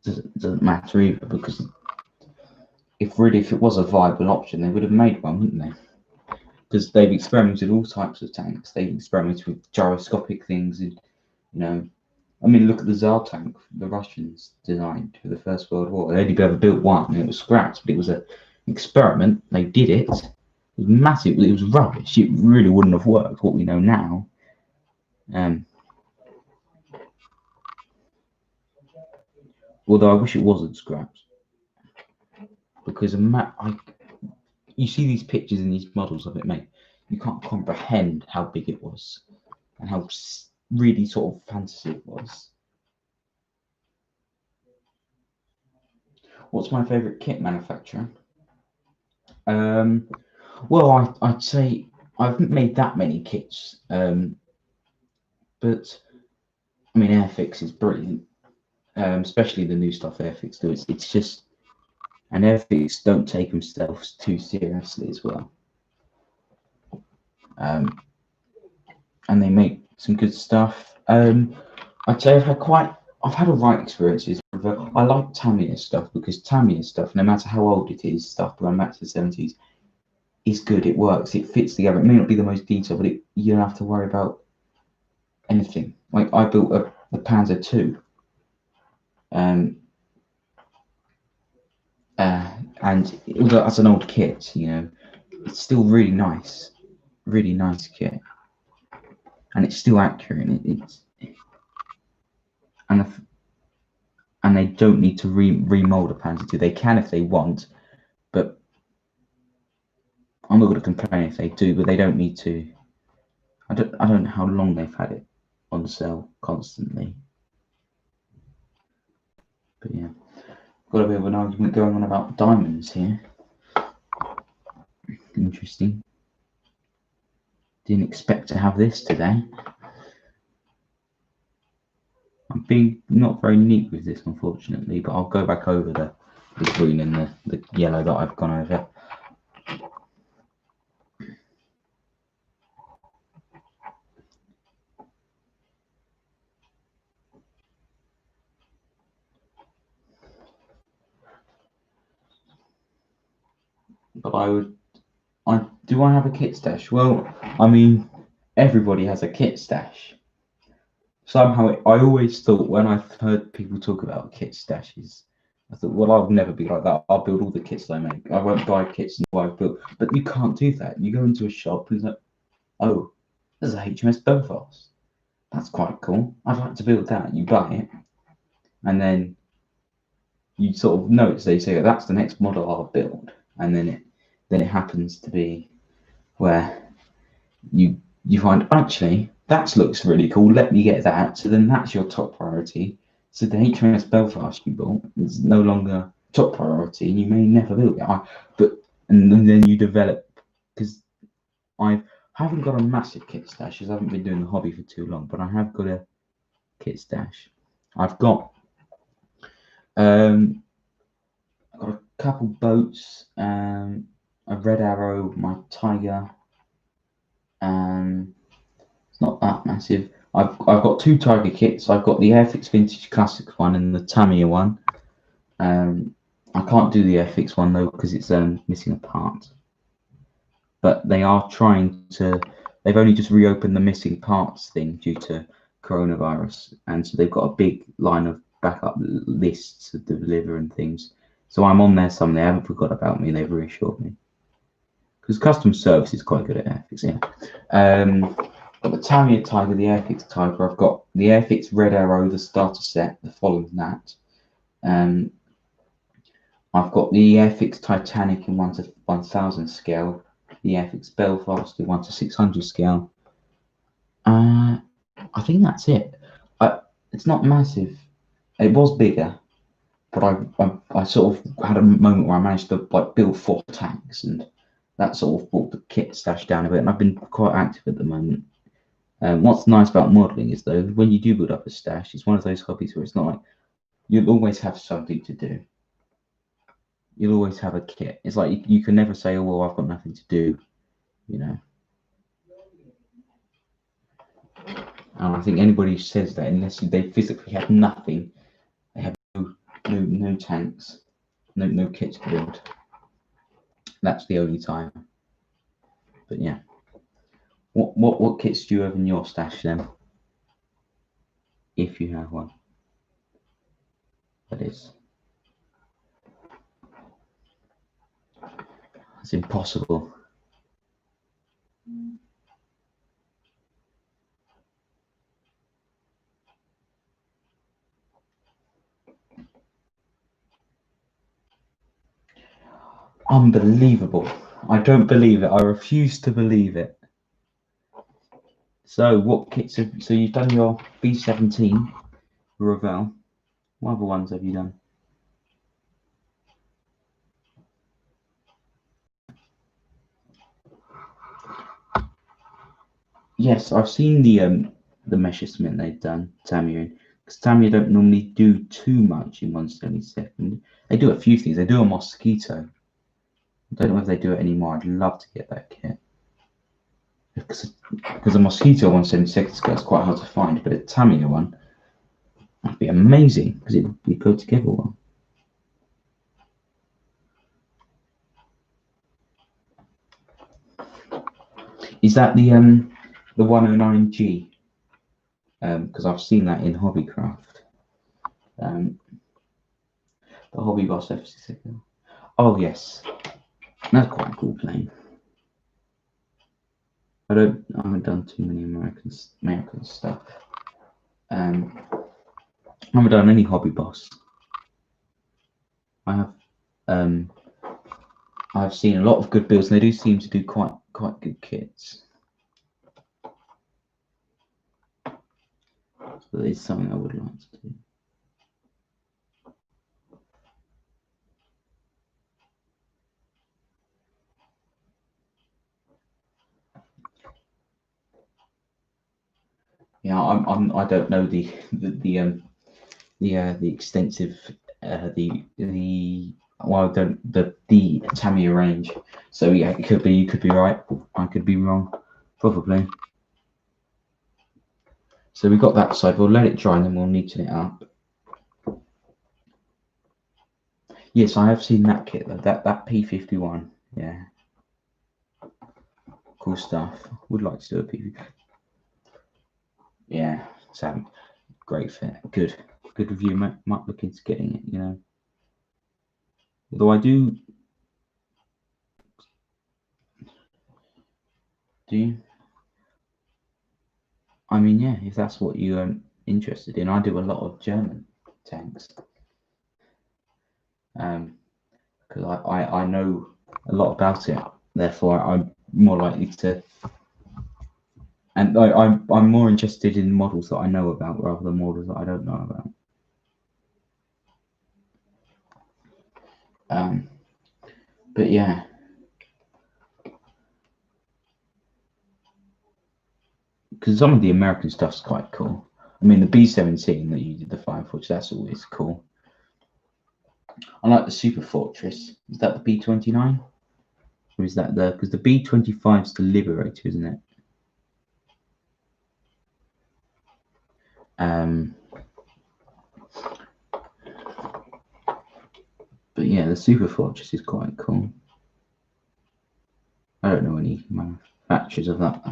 doesn't matter either, because if it was a viable option, they would have made one, wouldn't they? Because they've experimented with all types of tanks. They've experimented with gyroscopic things, and I mean, look at the Tsar tank the Russians designed for the First World War. They only ever built one, and it was scrapped, but it was an experiment. They did it. It was massive. It was rubbish. It really wouldn't have worked. What we know now. Although I wish it wasn't scrapped, because you see these pictures and these models of it, mate. You can't comprehend how big it was and how really sort of fantasy it was. What's my favourite kit manufacturer? Well, I'd say I haven't made that many kits, but I mean, Airfix is brilliant, especially the new stuff Airfix do. It's just, and Airfix don't take themselves too seriously as well, and they make some good stuff. I'd say I've had alright experiences with I like Tamiya stuff because Tamiya stuff, no matter how old it is, stuff going back to the 70s, is good. It works. It fits together. It may not be the most detailed, but you don't have to worry about anything. Like I built the Panzer II, and although that's an old kit, it's still really nice kit, and it's still accurate. And they don't need to remold a Panzer II. They can if they want, but I'm not going to complain if they do. But they don't need to. I don't know how long they've had it on sale constantly. But yeah, got a bit of an argument going on about diamonds here. Interesting. Didn't expect to have this today. I'm being not very neat with this, unfortunately, but I'll go back over the green and the yellow that I've gone over. But do I have a kit stash? Well, I mean, everybody has a kit stash. Somehow, I always thought when I've heard people talk about kit stashes, I thought, well, I'll never be like that. I'll build all the kits I make. I won't buy kits until I've built. But you can't do that. You go into a shop and it's like, oh, there's a HMS Belfast. That's quite cool. I'd like to build that. You buy it, and then you sort of know it. So you say, oh, that's the next model I'll build, and then it happens to be where you find actually that looks really cool. Let me get that. So then that's your top priority. So the HMS Belfast you built is no longer top priority, and you may never build it. And then you develop, because I haven't got a massive kit stash, because I haven't been doing the hobby for too long. But I have got a kit stash. I've got a couple boats, a Red Arrow, my Tiger. It's not that massive. I've got two Tiger kits. I've got the Airfix Vintage Classics one and the Tamiya one. I can't do the Airfix one though because it's missing a part. But they are trying to. They've only just reopened the missing parts thing due to coronavirus, and so they've got a big line of backup lists to deliver and things. So I'm on there some. They haven't forgot about me. They've reassured me. Because customer service is quite good at Airfix, yeah. Got the Tamiya Tiger, the Airfix Tiger. I've got the Airfix Red Arrow, the starter set, the following that. I've got the Airfix Titanic in 1:1000 scale, the Airfix Belfast in 1:600 scale. I think that's it. It's not massive. It was bigger, but I sort of had a moment where I managed to build 4 tanks, and that sort of brought the kit stash down a bit, and I've been quite active at the moment. What's nice about modelling is though, when you do build up a stash, it's one of those hobbies where it's not like you'll always have something to do. You'll always have a kit. It's like you can never say, oh, well, I've got nothing to do, And I think anybody who says that, unless they physically have nothing, they have no tanks, no kits to build. That's the only time. But yeah. What kits do you have in your stash then? If you have one. That is. It's impossible. Unbelievable. I don't believe it. I refuse to believe it. So what kits have, so you've done your B17 Revell. What other ones have you done? Yes, I've seen the Messerschmitt they've done, Tamiya in, because Tamiya don't normally do too much in 1/72. They do a few things. They do a Mosquito. I don't know if they do it anymore. I'd love to get that kit. Because a Mosquito 1/72 skirt is quite hard to find, but a Tamiya one would be amazing because it would go together well. Is that the 109G? Because I've seen that in Hobbycraft. The Hobby Boss F66. Oh yes, that's quite a cool plane. I haven't done too many American stuff. I haven't done any Hobby Boss. I have I've seen a lot of good builds, and they do seem to do quite good kits. So it's something I would like to do. Yeah, I don't know the extensive the Tamiya range. So yeah, it could be, you could be right, I could be wrong, probably. So we got that side. We'll let it dry and then we'll neaten it up. Yes, I have seen that kit though. That P51. Yeah, cool stuff. Would like to do a P. Yeah, so great fit. Good review. Might look into getting it. You know, although I do. Do you? I mean, yeah, if that's what you're interested in, I do a lot of German tanks. Because I know a lot about it, therefore I'm more likely to. And I'm more interested in models that I know about rather than models that I don't know about. But yeah. Because some of the American stuff's quite cool. I mean, the B17 that you did, the Fireforge, that's always cool. I like the Super Fortress. Is that the B29? Or is that because the B25 is the Liberator, isn't it? But yeah, the Super Fortress is quite cool. I don't know any manufacturers of that.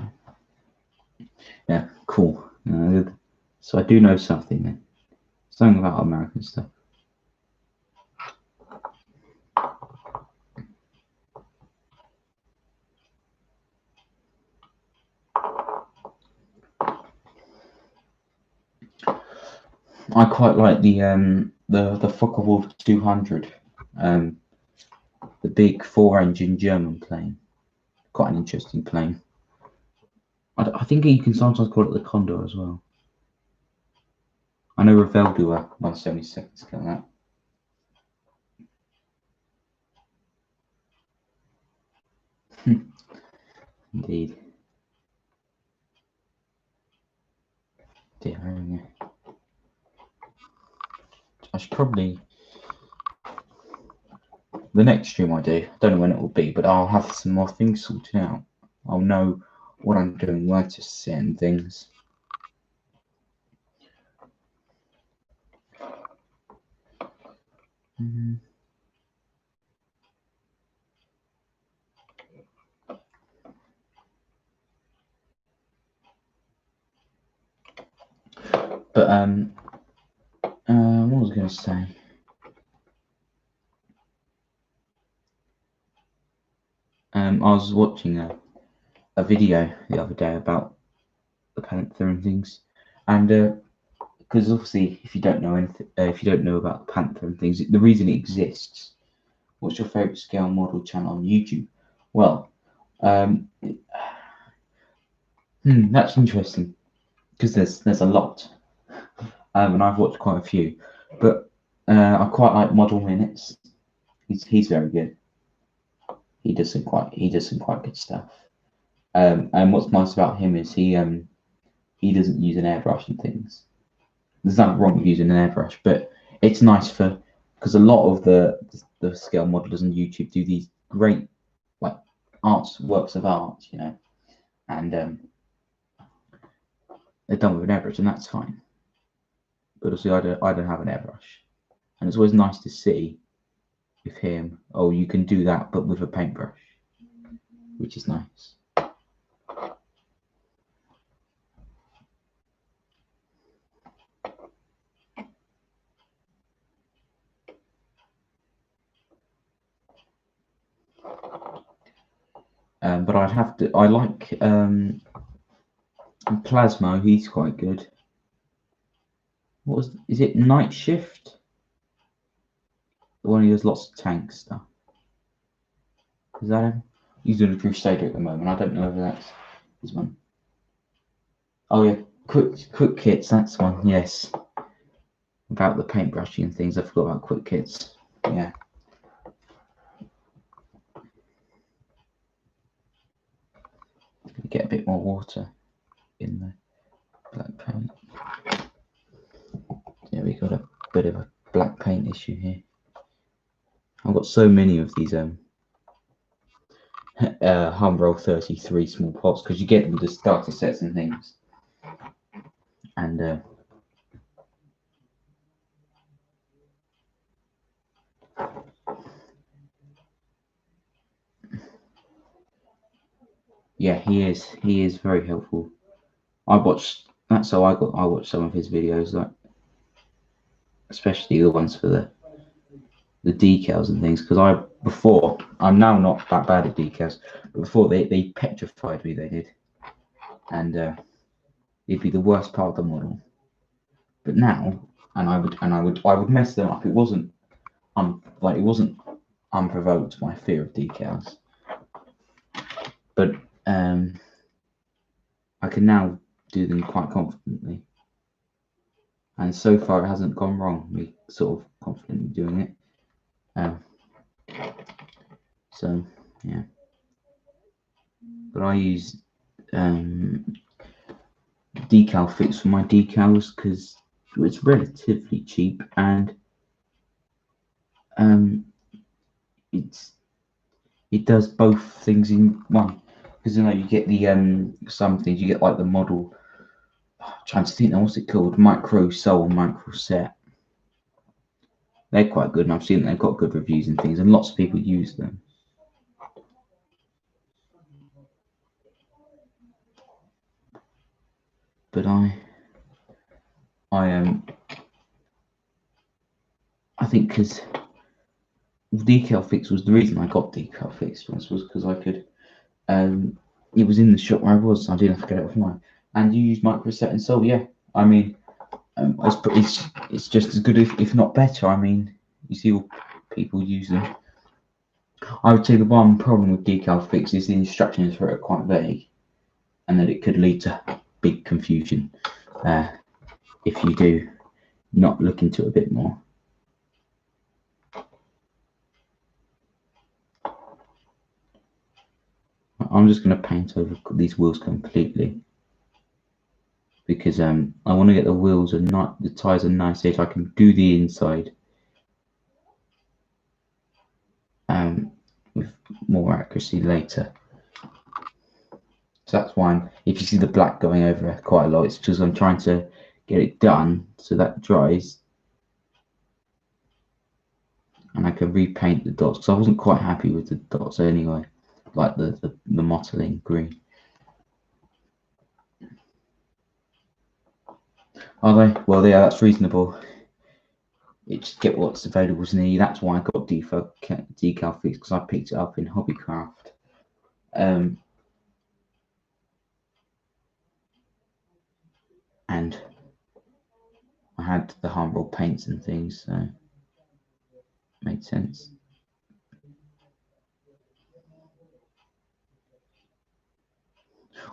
Yeah, cool. So I do know something then. Something about American stuff. I quite like the Focke-Wulf 200, the big 4-engine German plane. Quite an interesting plane. I think you can sometimes call it the Condor as well. I know Revell do a 1/72 scale that. Indeed. Dear, I should probably. The next stream I do, I don't know when it will be, but I'll have some more things sorted out. I'll know what I'm doing, where to sit and things. But what was I going to say? I was watching a video the other day about the Panther and things, and because obviously, if you don't know anything, if you don't know about the Panther and things, the reason it exists. What's your favorite scale model channel on YouTube? Well, that's interesting because there's a lot, and I've watched quite a few, but I quite like Model Minutes. He's very good. He does some quite good stuff. And what's nice about him is he doesn't use an airbrush and things. There's nothing wrong with using an airbrush, but it's nice because a lot of the scale modelers on YouTube do these great like works of art, and they're done with an airbrush, and that's fine. But also, I don't have an airbrush, and it's always nice to see with him. Oh, you can do that, but with a paintbrush, which is nice. But I like Plasmo. He's quite good. Is it Night Shift? The one who does lots of tank stuff. Is that him? He's doing a Crusader at the moment. I don't know whether that's his one. Oh yeah, Quick Kits. That's one. Yes. About the paintbrushing and things. I forgot about Quick Kits. Yeah. Get a bit more water in the black paint. Yeah, we got a bit of a black paint issue here. I've got so many of these Humbrol 33 small pots because you get them with the starter sets and things, and yeah, he is very helpful. I watched some of his videos, like especially the ones for the decals and things, because I'm now not that bad at decals, but before they petrified me, they did, and it'd be the worst part of the model. But now, I would mess them up. It wasn't unprovoked by fear of decals, but I can now do them quite confidently, and so far it hasn't gone wrong. Me sort of confidently doing it. So yeah, but I use Decal Fix for my decals because it's relatively cheap, and it does both things in one. Because you get the some things you get like the model. I'm trying to think now, what's it called? Micro Soul, Micro Set. They're quite good, and I've seen they've got good reviews and things, and lots of people use them. But I think because Decal Fix was the reason I got Decal Fix was because I could. It was in the shop where I was. I didn't have to get it offline. And you use Microset and Soul, yeah. I mean, it's just as good, if not better. I mean, you see all people use them. I would say the one problem with Decal Fix is the instructions for it are quite vague, and that it could lead to big confusion if you do not look into it a bit more. I'm just going to paint over these wheels completely because I want to get the wheels and not the tires a nice edge. I can do the inside with more accuracy later. So that's why if you see the black going over quite a lot, it's because I'm trying to get it done so that dries and I can repaint the dots, because I wasn't quite happy with the dots anyway, like the mottling green. Are they? Well, yeah, that's reasonable. You just get what's available to me. That's why I got Decal Fix, because I picked it up in Hobbycraft. And I had the Humbrol paints and things, so it made sense.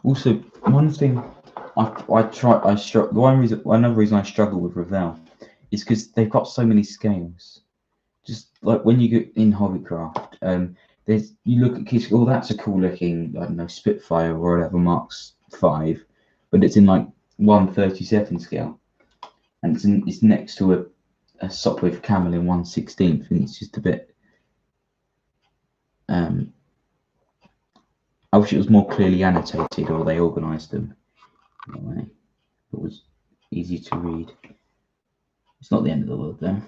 Also, one thing another reason I struggle with Revell is because they've got so many scales. Just like when you get in Hobbycraft, you look at kits. Oh, that's a cool looking, I don't know, Spitfire or whatever Marks 5, but it's in like 1/37 scale, and it's next to a Sopwith Camel in 1/16, and it's just a bit. I wish it was more clearly annotated, or they organised them in a way that was easy to read. It's not the end of the world then.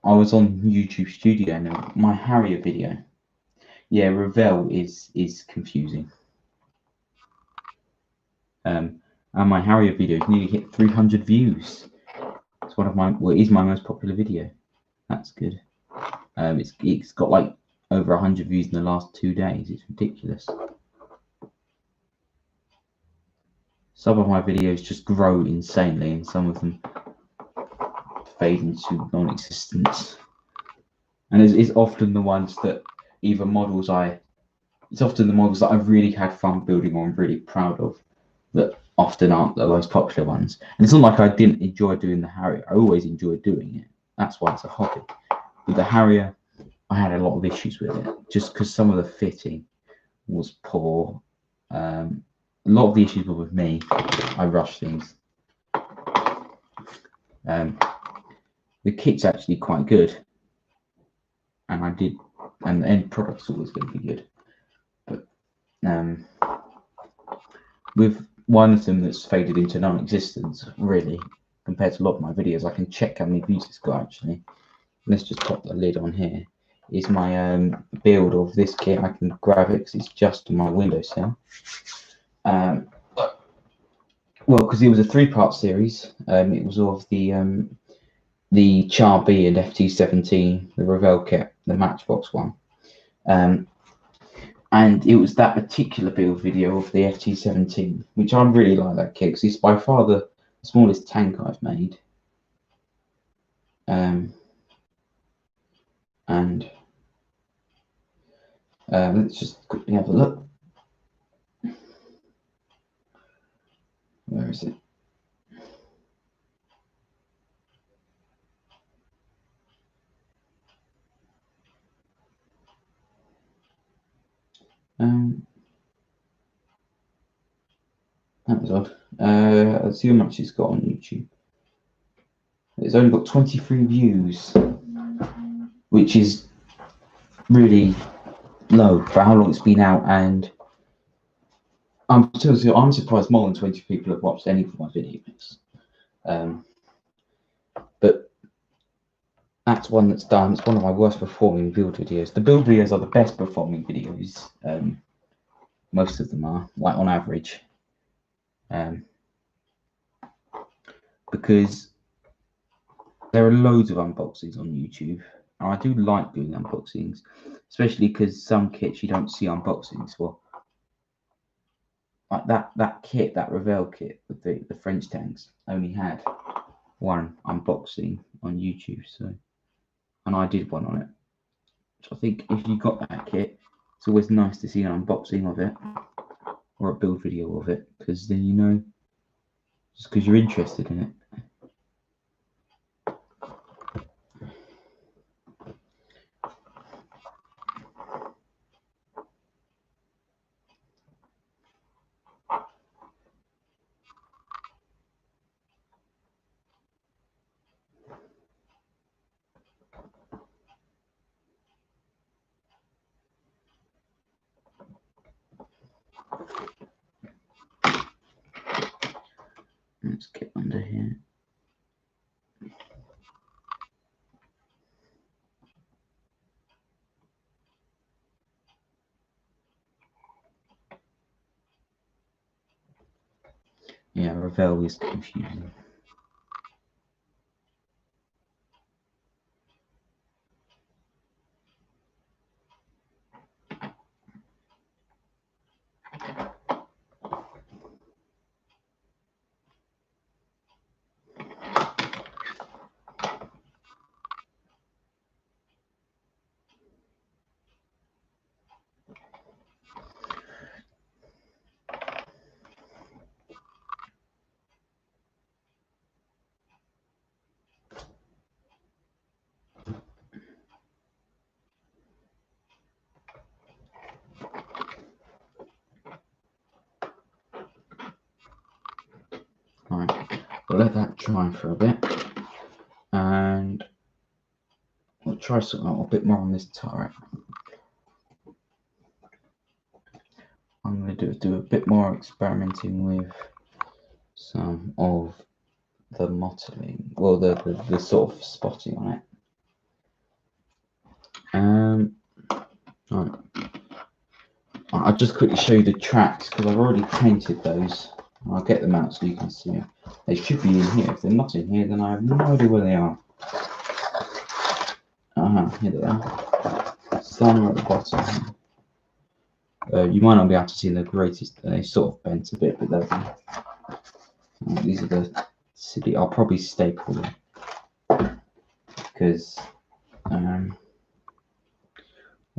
I was on YouTube Studio and my Harrier video. Yeah, Revell is confusing. And my Harrier video nearly hit 300 views. It's it is my most popular video. That's good. It's got like over 100 views in the last 2 days. It's ridiculous. Some of my videos just grow insanely, and some of them fade into non-existence. And it's often the ones that it's often the models that I've really had fun building or I'm really proud of that often aren't the most popular ones. And it's not like I didn't enjoy doing the Harrier. I always enjoyed doing it. That's why it's a hobby. With the Harrier, I had a lot of issues with it just because some of the fitting was poor. A lot of the issues were with me. I rushed things. The kit's actually quite good, and the end product's always going to be good. But with one of them that's faded into non-existence, really, compared to a lot of my videos, I can check how many views it's got actually. Let's just pop the lid on here. Is my build of this kit. I can grab it because it's just on my windowsill. Well, because it was a 3-part series. It was of the Char B and FT17, the Revell kit, the Matchbox one. And it was that particular build video of the FT17, which I really like that kit because it's by far the smallest tank I've made. Let's just quickly have a look. Where is it? That was odd. Let's see how much it's got on YouTube. It's only got 23 views, which is really low for how long it's been out, and I'm surprised more than 20 people have watched any of my videos. But that's one that's done. It's one of my worst performing build videos. The build videos are the best performing videos. Most of them are, like on average. Because there are loads of unboxings on YouTube. And I do like doing unboxings, especially because some kits you don't see unboxings for. Like that kit, that Revell kit with the French tanks, only had one unboxing on YouTube. So, and I did one on it. So I think if you got that kit, it's always nice to see an unboxing of it or a build video of it, because then you know, just because you're interested in it. Let's get under here. Yeah, Revell is confusing. let that dry for a bit, and we'll try something a bit more on this turret. I'm going to do a bit more experimenting with some of the mottling, well, the sort of spotting on it. Right. I'll just quickly show you the tracks because I've already painted those. I'll get them out so you can see them. They should be in here. If they're not in here, then I have no idea where they are. Here they are. Some are at the bottom. You might not be able to see the greatest. They sort of bent a bit, but they're, these are the city. I'll probably staple them because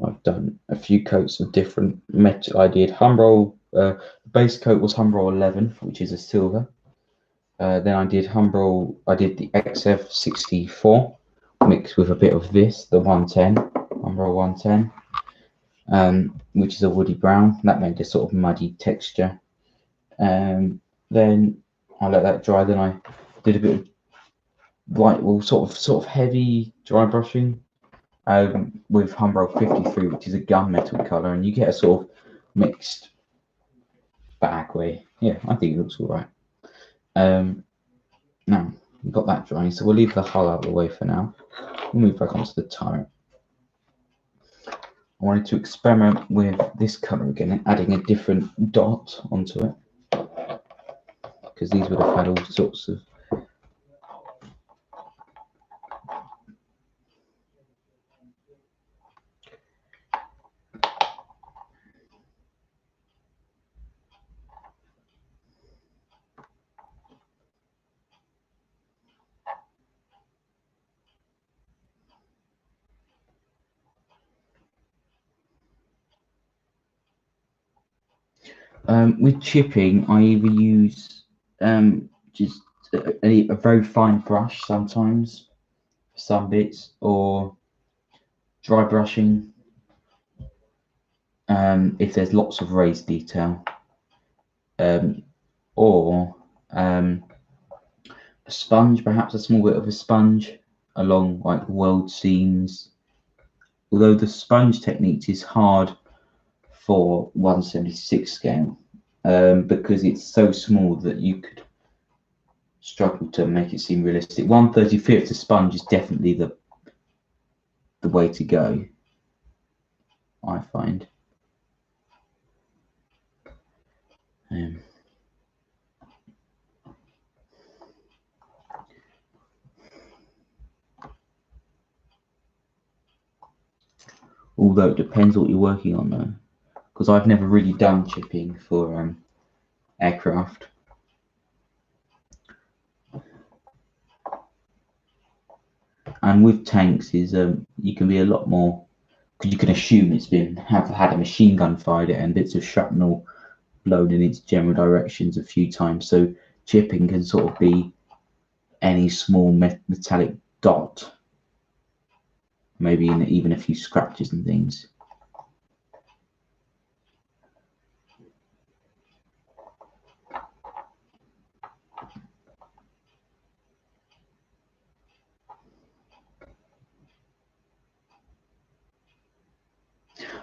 I've done a few coats of different metal. I did Humbrol. The base coat was Humbrol 11, which is a silver. Then I did Humbrol. I did the XF64 mixed with a bit of this, the 110, Humbrol 110, which is a woody brown. That made a sort of muddy texture. Then I let that dry. Then I did a bit of light, well, sort of heavy dry brushing. With Humbrol 53, which is a gunmetal colour, and you get a sort of mixed bag where, yeah, I think it looks all right. Now, we've got that drying, so we'll leave the hull out of the way for now. We'll move back onto the turret. I wanted to experiment with this colour again, adding a different dot onto it, because these would have had all sorts of with chipping, I either use just a very fine brush sometimes for some bits, or dry brushing if there's lots of raised detail, or a sponge, perhaps a small bit of a sponge along like world seams. Although the sponge technique is hard for 1/76 scale because it's so small that you could struggle to make it seem realistic. 1/35 the sponge is definitely the way to go, I find. Although it depends what you're working on though, because I've never really done chipping for aircraft. And with tanks is you can be a lot more, because you can assume it's been had a machine gun fired at and bits of shrapnel blown in its general directions a few times. So chipping can sort of be any small metallic dot, maybe even a few scratches and things.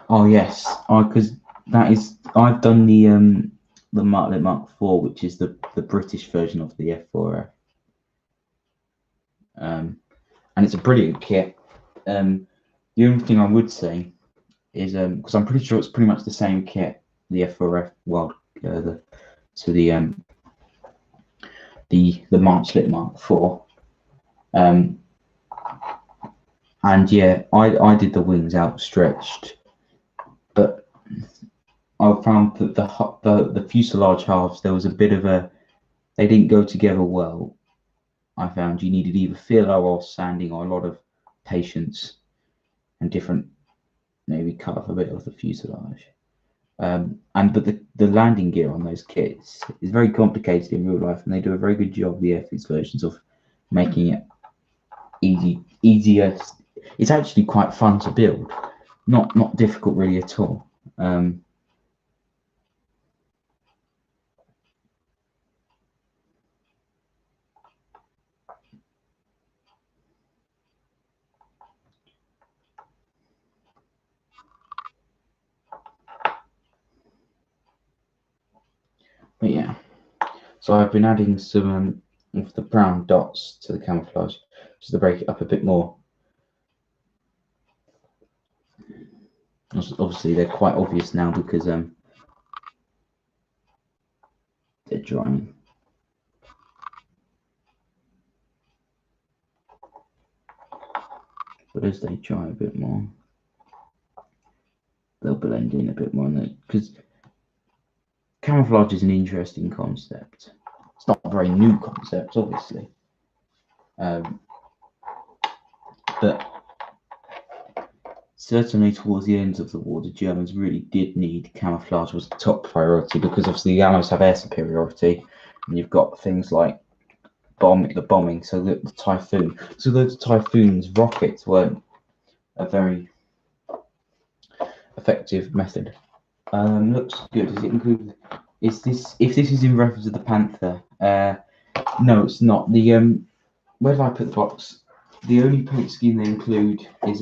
Oh yes, because that is, I've done the Martlet Mark IV, which is the British version of the F4F, and it's a brilliant kit. The only thing I would say is because I'm pretty sure it's pretty much the same kit, the F4F World, the Martlet Mark IV. And yeah, I did the wings outstretched, but I found that the fuselage halves, there was a bit of they didn't go together well. I found you needed either filler or sanding or a lot of patience and different, maybe cut off a bit of the fuselage. But the landing gear on those kits is very complicated in real life, and they do a very good job, the Airfix versions, of making it easier. It's actually quite fun to build, not difficult really at all. So I've been adding some of the brown dots to the camouflage just to break it up a bit more. Obviously, they're quite obvious now because they're drying. But as they dry a bit more, they'll blend in a bit more. Because camouflage is an interesting concept. It's not a very new concept, obviously. But certainly towards the end of the war, the Germans really did need camouflage was the top priority, because obviously the Allies have air superiority, and you've got things like the bombing, so the Typhoon. So the Typhoon's rockets weren't a very effective method. Looks good. Is it included? Is this, if this is in reference to the Panther? No, it's not. The where did I put the box? The only paint scheme they include is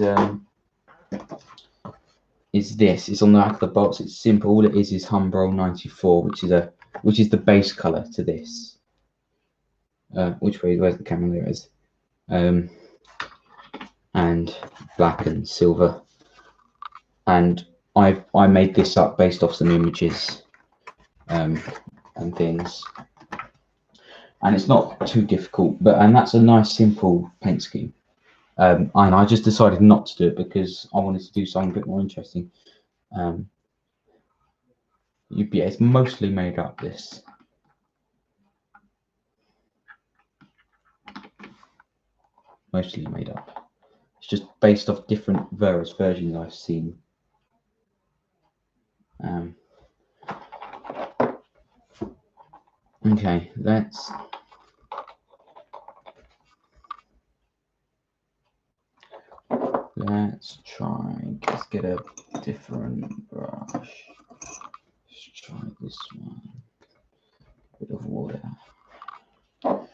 this. It's on the back of the box. It's simple. All it is Humbrol 94, which is the base color to this. Which way? Where's the camera? There it is. And black and silver. And I made this up based off some images and things. And it's not too difficult, and that's a nice simple paint scheme. And I just decided not to do it because I wanted to do something a bit more interesting. It's mostly made up, this. Mostly made up. It's just based off different various versions I've seen. Okay, let's try. Let's get a different brush. Let's try this one. Bit of water. Let's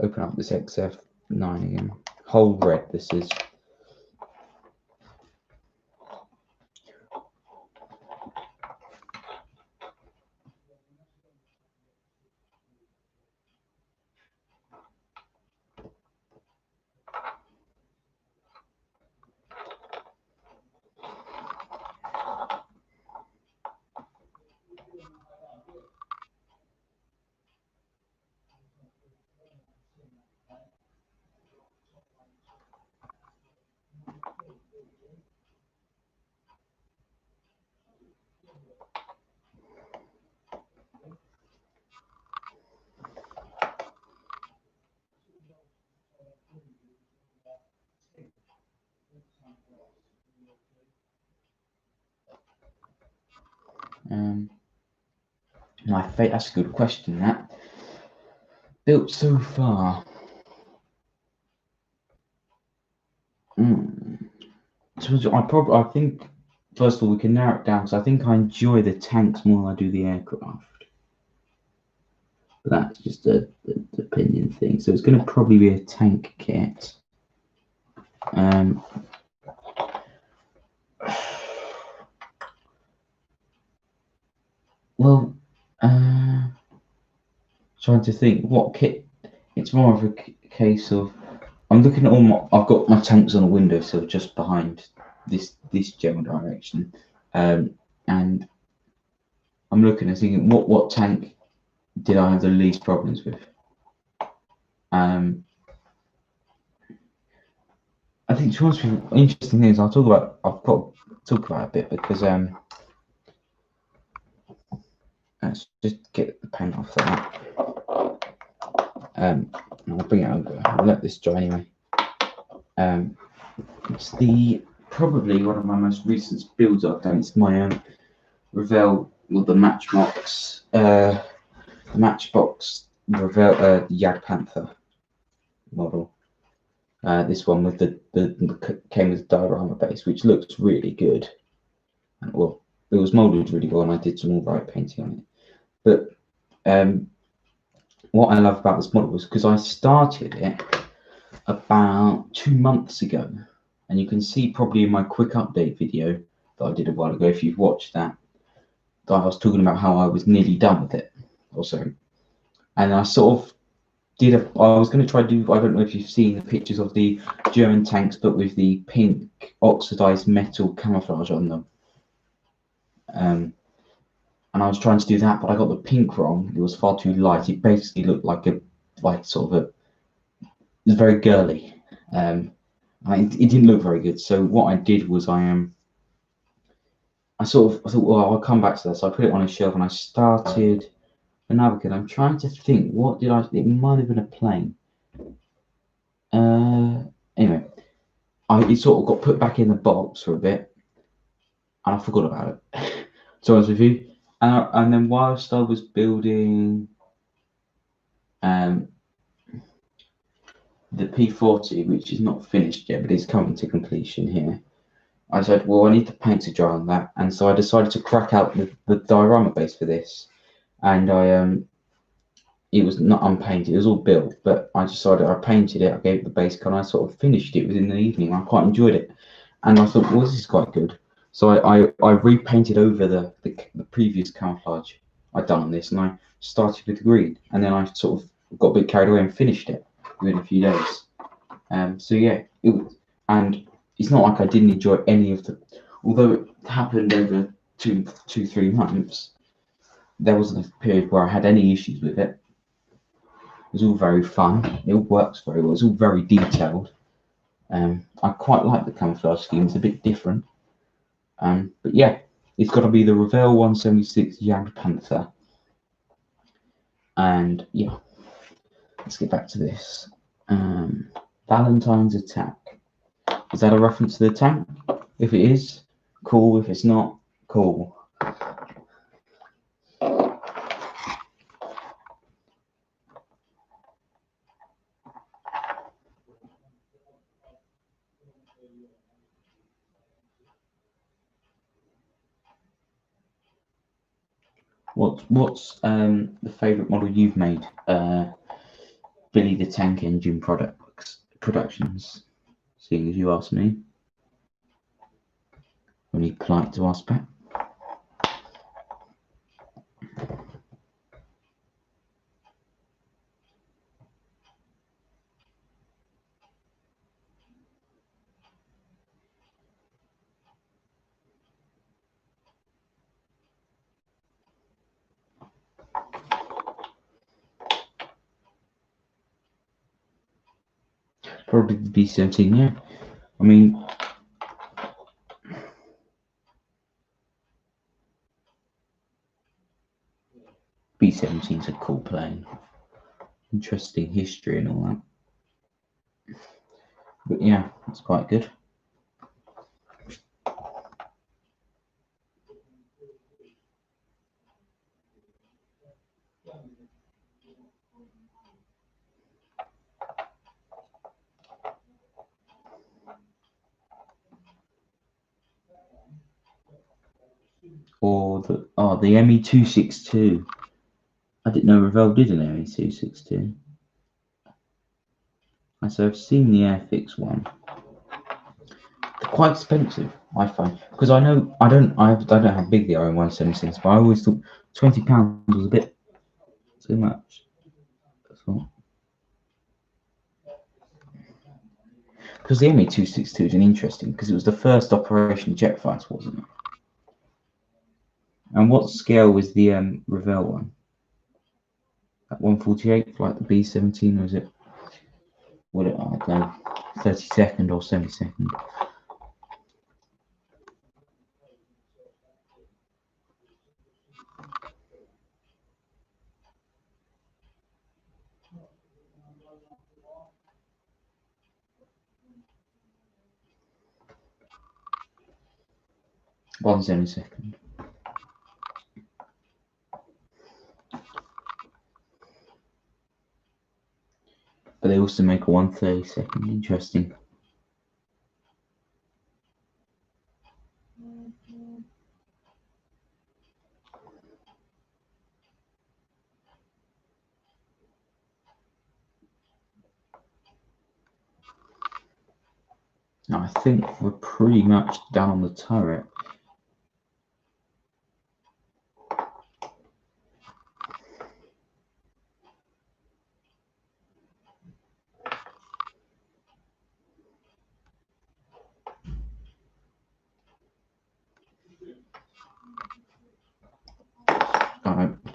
open up this XF9 again. Whole red. This is. My fate. That's a good question. That built so far. So I think first of all we can narrow it down, because I think I enjoy the tanks more than I do the aircraft. But that's just the opinion thing. So it's going to probably be a tank kit. Well, trying to think what kit. It's more of a case of I'm looking at I've got my tanks on a windowsill just behind this general direction, and I'm looking and thinking what tank did I have the least problems with. I think to be honest with you, interesting things I've got to talk about a bit, because let's just get the paint off that. I'll bring it over. I'll let this dry anyway. It's probably one of my most recent builds I've done. It's my Revell, or the Matchbox Revell Jagd Panther model. This one with came with the diorama base, which looks really good. Well, it was molded really well, and I did some all right painting on it. But what I love about this model was because I started it about 2 months ago, and you can see probably in my quick update video that I did a while ago, if you've watched that I was talking about how I was nearly done with it, or so, and I sort of did I was going to try to do. I don't know if you've seen the pictures of the German tanks, but with the pink oxidized metal camouflage on them. And I was trying to do that, but I got the pink wrong. It was far too light. It basically looked like sort of a. It was very girly. It didn't look very good. So what I did was I thought, well, I'll come back to that. So I put it on a shelf and I started a Navigator. I'm trying to think, what did I? It might have been a plane. Anyway, it sort of got put back in the box for a bit, and I forgot about it. To be honest with you, and then whilst I was building, the P40, which is not finished yet, but it's coming to completion here. I said, well, I need the paint to dry on that, and so I decided to crack out the diorama base for this, and it was not unpainted, it was all built, but I decided I painted it, I gave it the base color, I sort of finished it within the evening. I quite enjoyed it, and I thought, well, this is quite good. So I repainted over the previous camouflage I'd done on this, and I started with green, and then I sort of got a bit carried away and finished it within a few days. So yeah, and it's not like I didn't enjoy any of the, although it happened over 3 months. There wasn't a period where I had any issues with it. It was all very fun. It all works very well. It's all very detailed. I quite like the camouflage scheme. It's a bit different. But yeah, it's got to be the Revell 176 Jagdpanther. And yeah, let's get back to this. Valentine's Attack. Is that a reference to the tank? If it is, cool. If it's not, cool. What's the favourite model you've made? Billy the Tank Engine Productions. Seeing as you asked me, only polite to ask back. Probably the B17, yeah. I mean, B17 is a cool plane. Interesting history and all that. But yeah, it's quite good. Or the ME262. I didn't know Revell did an ME262. So I've seen the Airfix one. They're quite expensive, I find, because I don't know how big the RM176, but I always thought £20 was a bit too much. That's all. Because the ME262 is interesting because it was the first Operation Jetfighter, wasn't it? And what scale was the Revell one? At 148, like the B17, was it? I don't know, 32nd or 72nd. One 72nd. But they also make a 132nd. Interesting. Now I think we're pretty much done on the turret.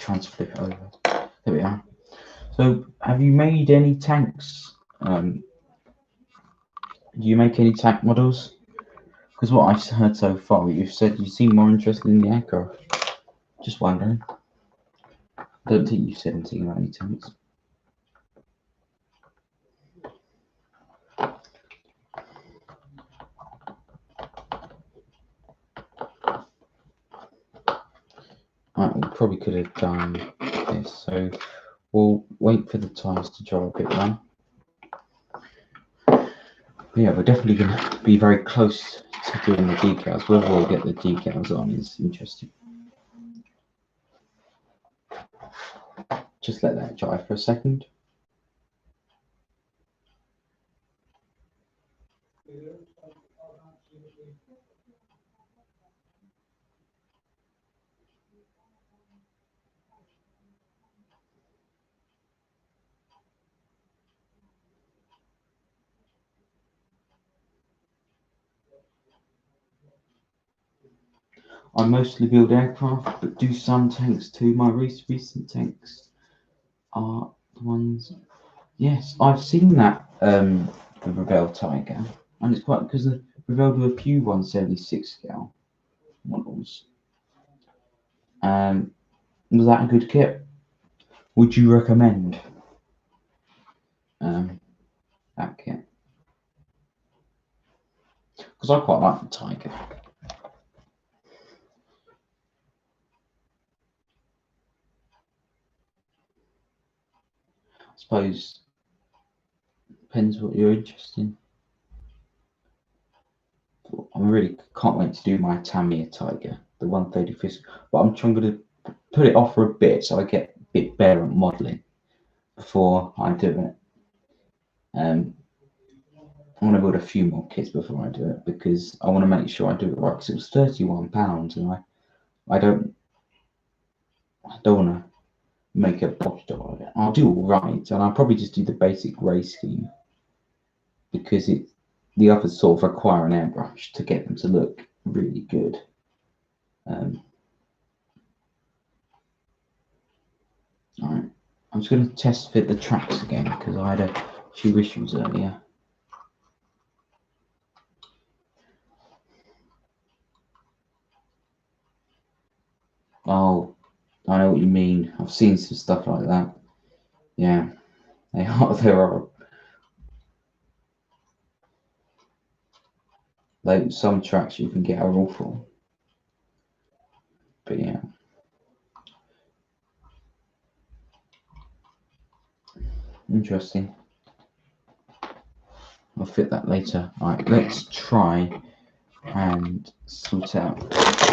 trying to flip it over. There we are. So, have you made any tanks? Do you make any tank models? Because what I've heard so far, you've said you seem more interested in the aircraft. Just wondering. I don't think you said anything about any tanks. Right, we probably could have done this, so we'll wait for the tyres to dry a bit more. Yeah, we're definitely going to be very close to doing the decals. Whether we'll get the decals on is interesting. Just let that dry for a second. I mostly build aircraft, but do some tanks too. My recent tanks are the ones. Yes, I've seen that the Revell Tiger, and it's quite because the Revell do a few 176 scale models. Was that a good kit? Would you recommend that kit? Because I quite like the Tiger. I suppose depends what you're interested in. I really can't wait to do my Tamiya Tiger, the 135th, but I'm trying to put it off for a bit so I get a bit better at modelling before I do it. I want to build a few more kits before I do it because I want to make sure I do it right. Because it was £31, and I don't want to make a bosh job of it. I'll do all right, and I'll probably just do the basic race scheme because the others sort of require an airbrush to get them to look really good. Alright, I'm just going to test fit the tracks again because I had a few issues earlier. Oh, I know what you mean. I've seen some stuff like that. Yeah, they are. Like some tracks you can get are awful. But yeah. Interesting. I'll fit that later. Alright, let's try and sort out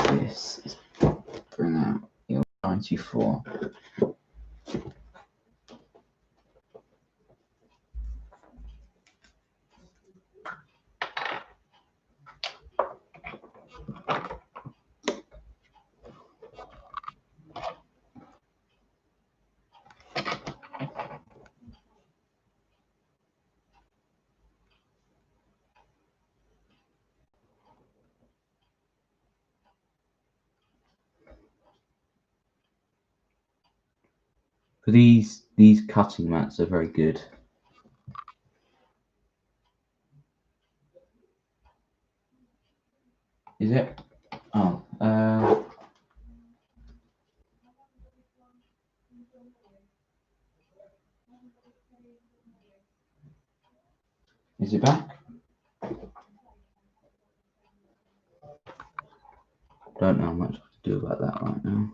this. Bring out your 94. For these cutting mats are very good. Is it? Oh, is it back? Don't know much to do about that right now.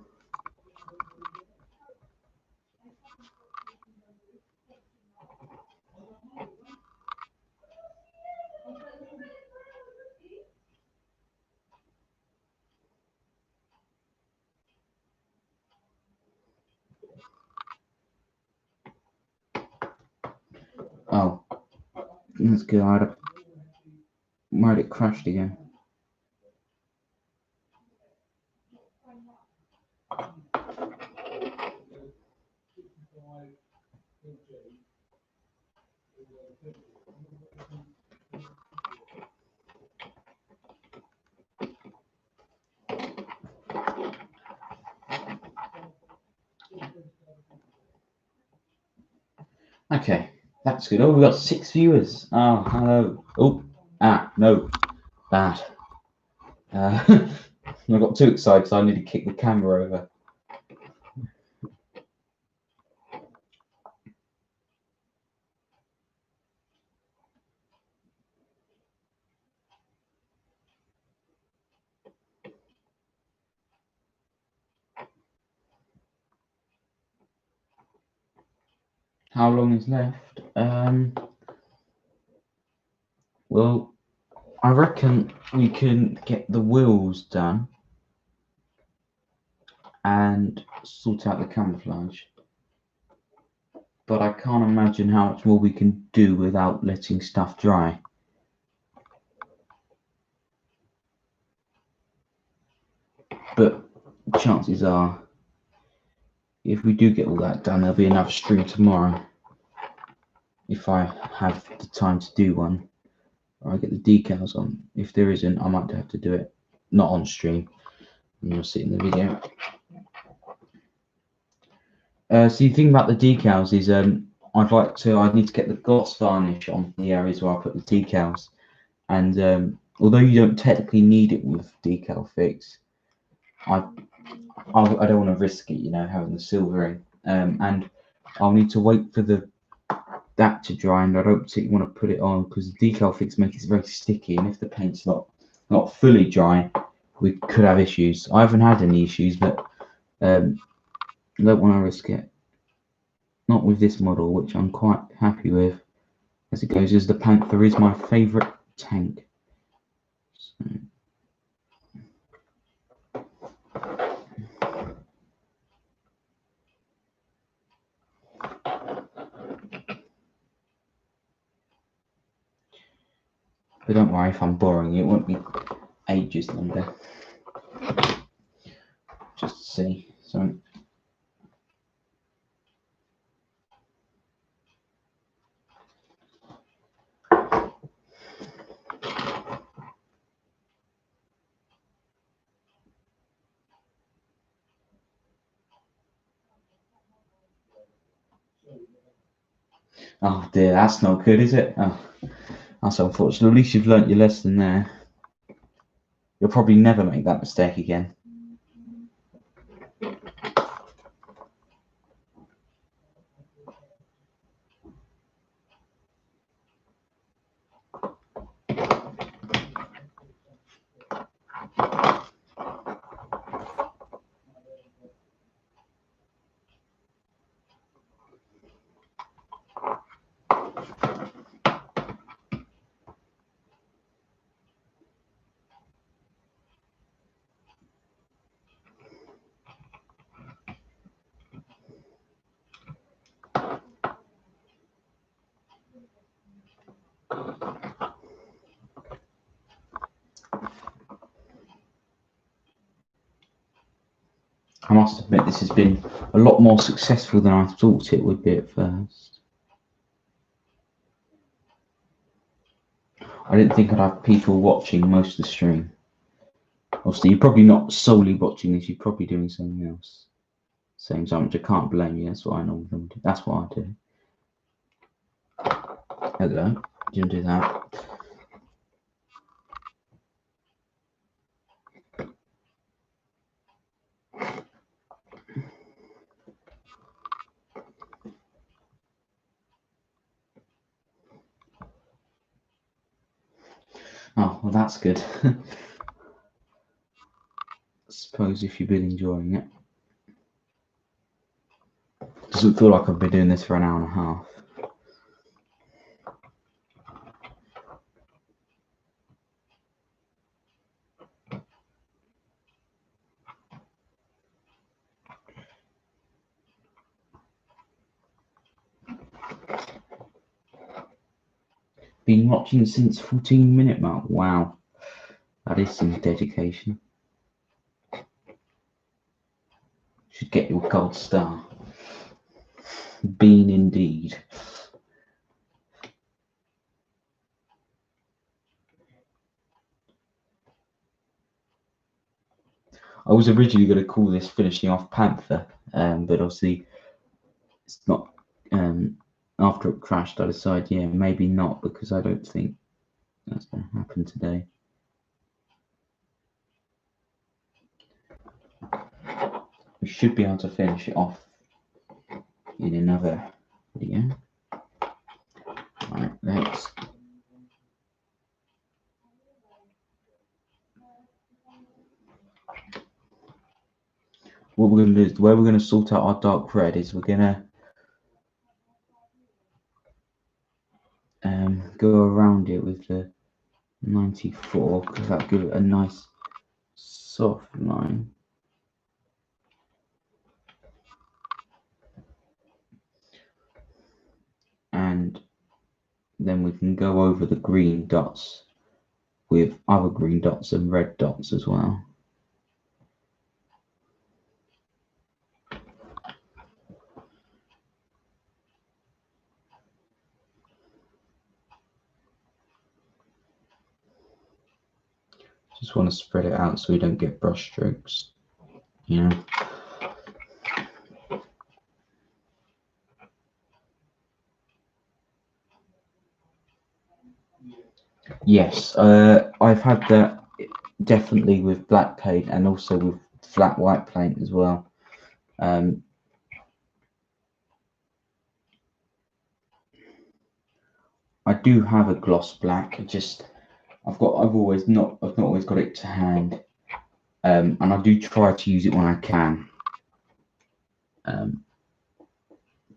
Oh, that's good. Why it crashed again? Okay, that's good. Oh, we've got 6 viewers. Oh, hello. Oh, no, bad. I got too excited, so I need to kick the camera over. How long is left? Well, I reckon we can get the wheels done and sort out the camouflage. But I can't imagine how much more we can do without letting stuff dry. But chances are, if we do get all that done, there'll be another stream tomorrow. If I have the time to do one, or I get the decals on. If there isn't, I might have to do it not on stream, and you'll see it in the video. So the thing about the decals is, I need to get the gloss varnish on the areas where I put the decals, and although you don't technically need it with decal fix, I don't want to risk it, having the silvering, and I'll need to wait for that to dry, and I don't particularly want to put it on because the decal fix makes it very sticky, and if the paint's not fully dry, we could have issues. I haven't had any issues, but I don't want to risk it. Not with this model, which I'm quite happy with as it goes, as the Panther is my favourite tank. So. But don't worry if I'm boring you, it won't be ages longer. Just to see. So oh dear, that's not good, is it? Oh, that's unfortunate. At least you've learnt your lesson there. You'll probably never make that mistake again. I must admit this has been a lot more successful than I thought it would be at first. I didn't think I'd have people watching most of the stream. Obviously, you're probably not solely watching this, you're probably doing something else. Same time, which I can't blame you, that's what I normally do. That's what I do. Hello, didn't do that. Oh, well, that's good. I suppose if you've been enjoying it. Doesn't feel like I've been doing this for an hour and a half. Been watching since 14-minute mark. Wow, that is some dedication. Should get you a gold star. Been indeed. I was originally going to call this finishing off Panther, but obviously it's not. after it crashed, I decided, yeah, maybe not, because I don't think that's going to happen today. We should be able to finish it off in another video. Right, let's. What we're going to do is, the way we're going to sort out our dark red is we're going to go around it with the 94, because that'll give it a nice soft line. And then we can go over the green dots with other green dots and red dots as well. Just want to spread it out so we don't get brush strokes, you know. Yes, I've had that definitely with black paint and also with flat white paint as well. I do have a gloss black. I've not always got it to hand, and I do try to use it when I can.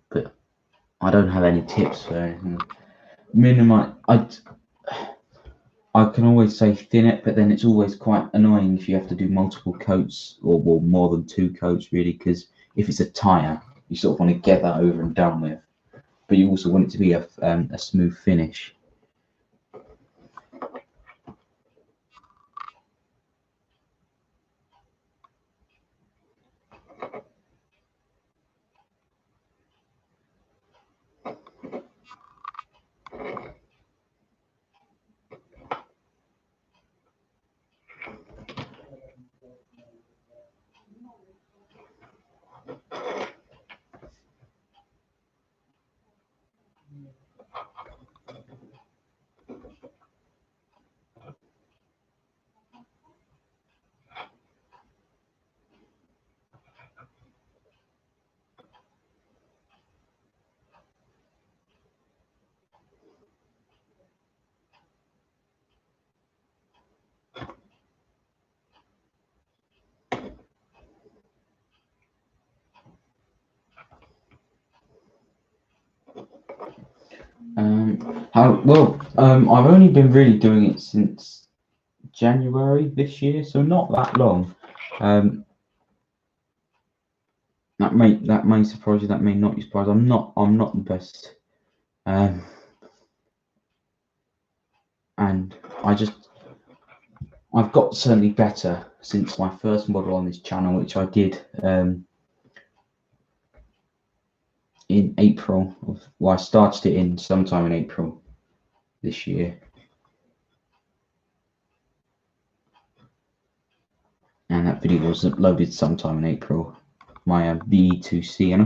But I don't have any tips for anything. I can always say thin it, but then it's always quite annoying if you have to do multiple coats or well, more than 2 coats really, because if it's a tire, you sort of want to get that over and done with, but you also want it to be a smooth finish. I've only been really doing it since January this year, so not that long. That may surprise you. That may not surprise. I'm not the best, and I've got certainly better since my first model on this channel, which I did in April. I started it in sometime in April this year. And that video was uploaded sometime in April. My VE2C, and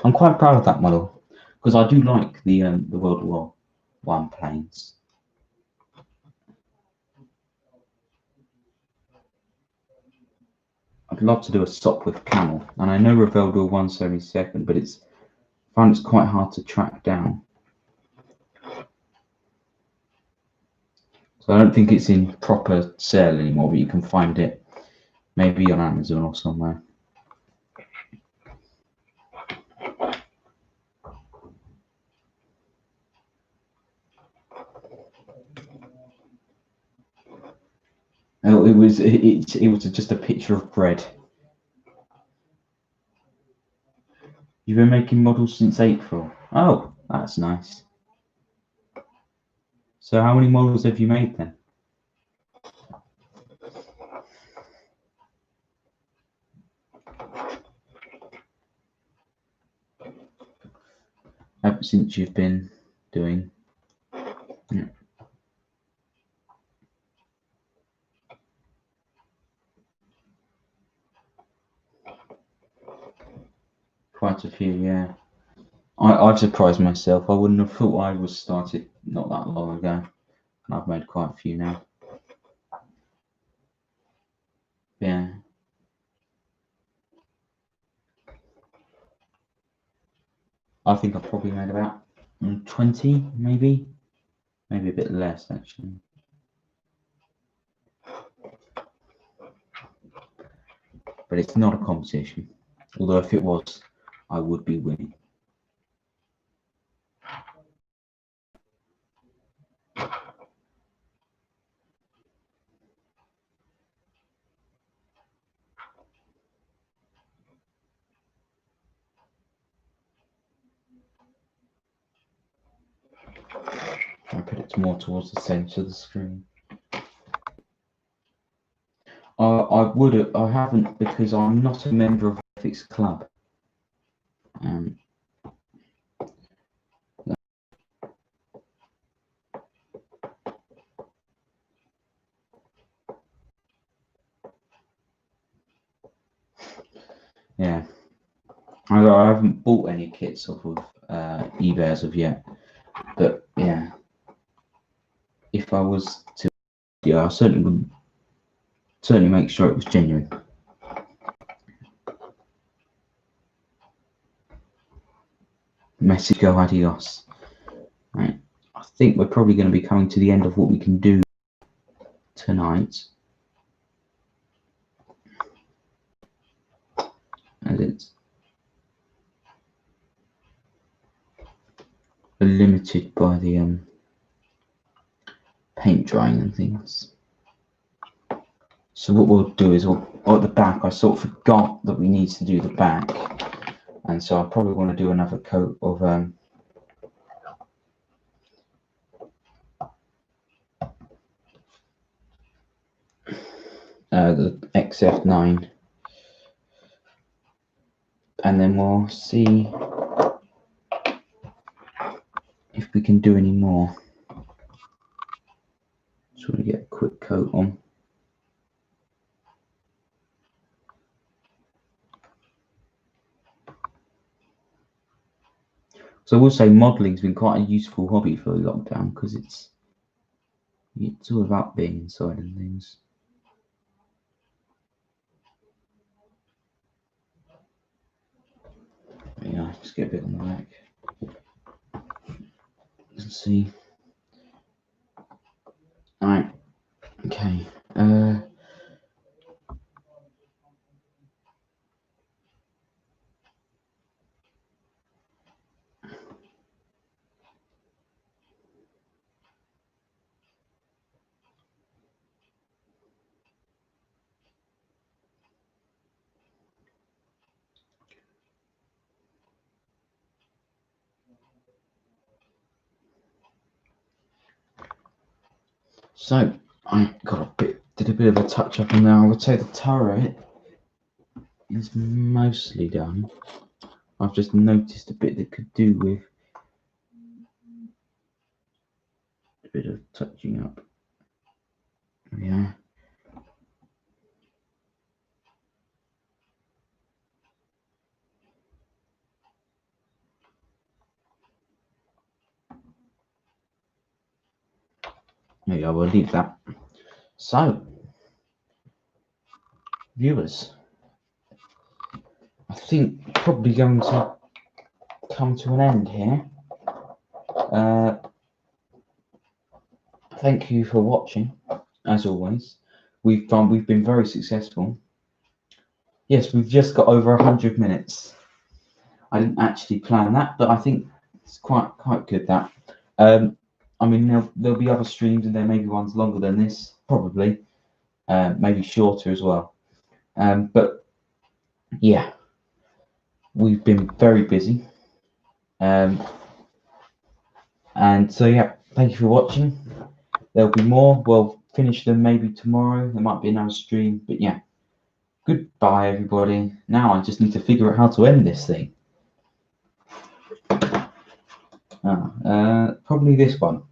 I'm quite proud of that model because I do like the World War I planes. I'd love to do a Sopwith Camel, and I know Revell do a 1/72nd, but I find it's quite hard to track down. So I don't think it's in proper sale anymore, but you can find it maybe on Amazon or somewhere. Oh, it was just a picture of bread. You've been making models since April. Oh, that's nice. So how many models have you made then? Since you've been doing. Yeah. Quite a few, yeah. I've surprised myself. I wouldn't have thought I was started not that long ago. And I've made quite a few now. Yeah. I think I've probably made about 20, maybe a bit less actually. But it's not a competition. Although if it was, I would be winning. I put it more towards the centre of the screen. I would. I haven't because I'm not a member of Ethics Club. Yeah, I haven't bought any kits off of eBay as of yet. But yeah, if I was to, yeah, I certainly would make sure it was genuine. Message go adios. Right, I think we're probably going to be coming to the end of what we can do tonight, as it's limited by the paint drying and things. So what we'll do is, at the back, I sort of forgot that we need to do the back, and so I probably want to do another coat of the XF9, and then we'll see if we can do any more. Just want to get a quick coat on. So I will say modeling's been quite a useful hobby for lockdown because it's all about being inside and things. Yeah, just get a bit on the back. Let's see. Alright, okay. So I did a bit of a touch up on there. I would say the turret is mostly done. I've just noticed a bit that could do with a bit of touching up. Yeah. Maybe I will leave that. So, viewers, I think probably going to come to an end here. Thank you for watching, as always. We've been very successful. Yes, we've just got over 100 minutes. I didn't actually plan that, but I think it's quite good that. I mean, there'll be other streams, and there may be ones longer than this, probably, maybe shorter as well. But yeah, we've been very busy, and so yeah, thank you for watching. There'll be more. We'll finish them maybe tomorrow. There might be another stream, but yeah. Goodbye, everybody. Now I just need to figure out how to end this thing. Probably this one.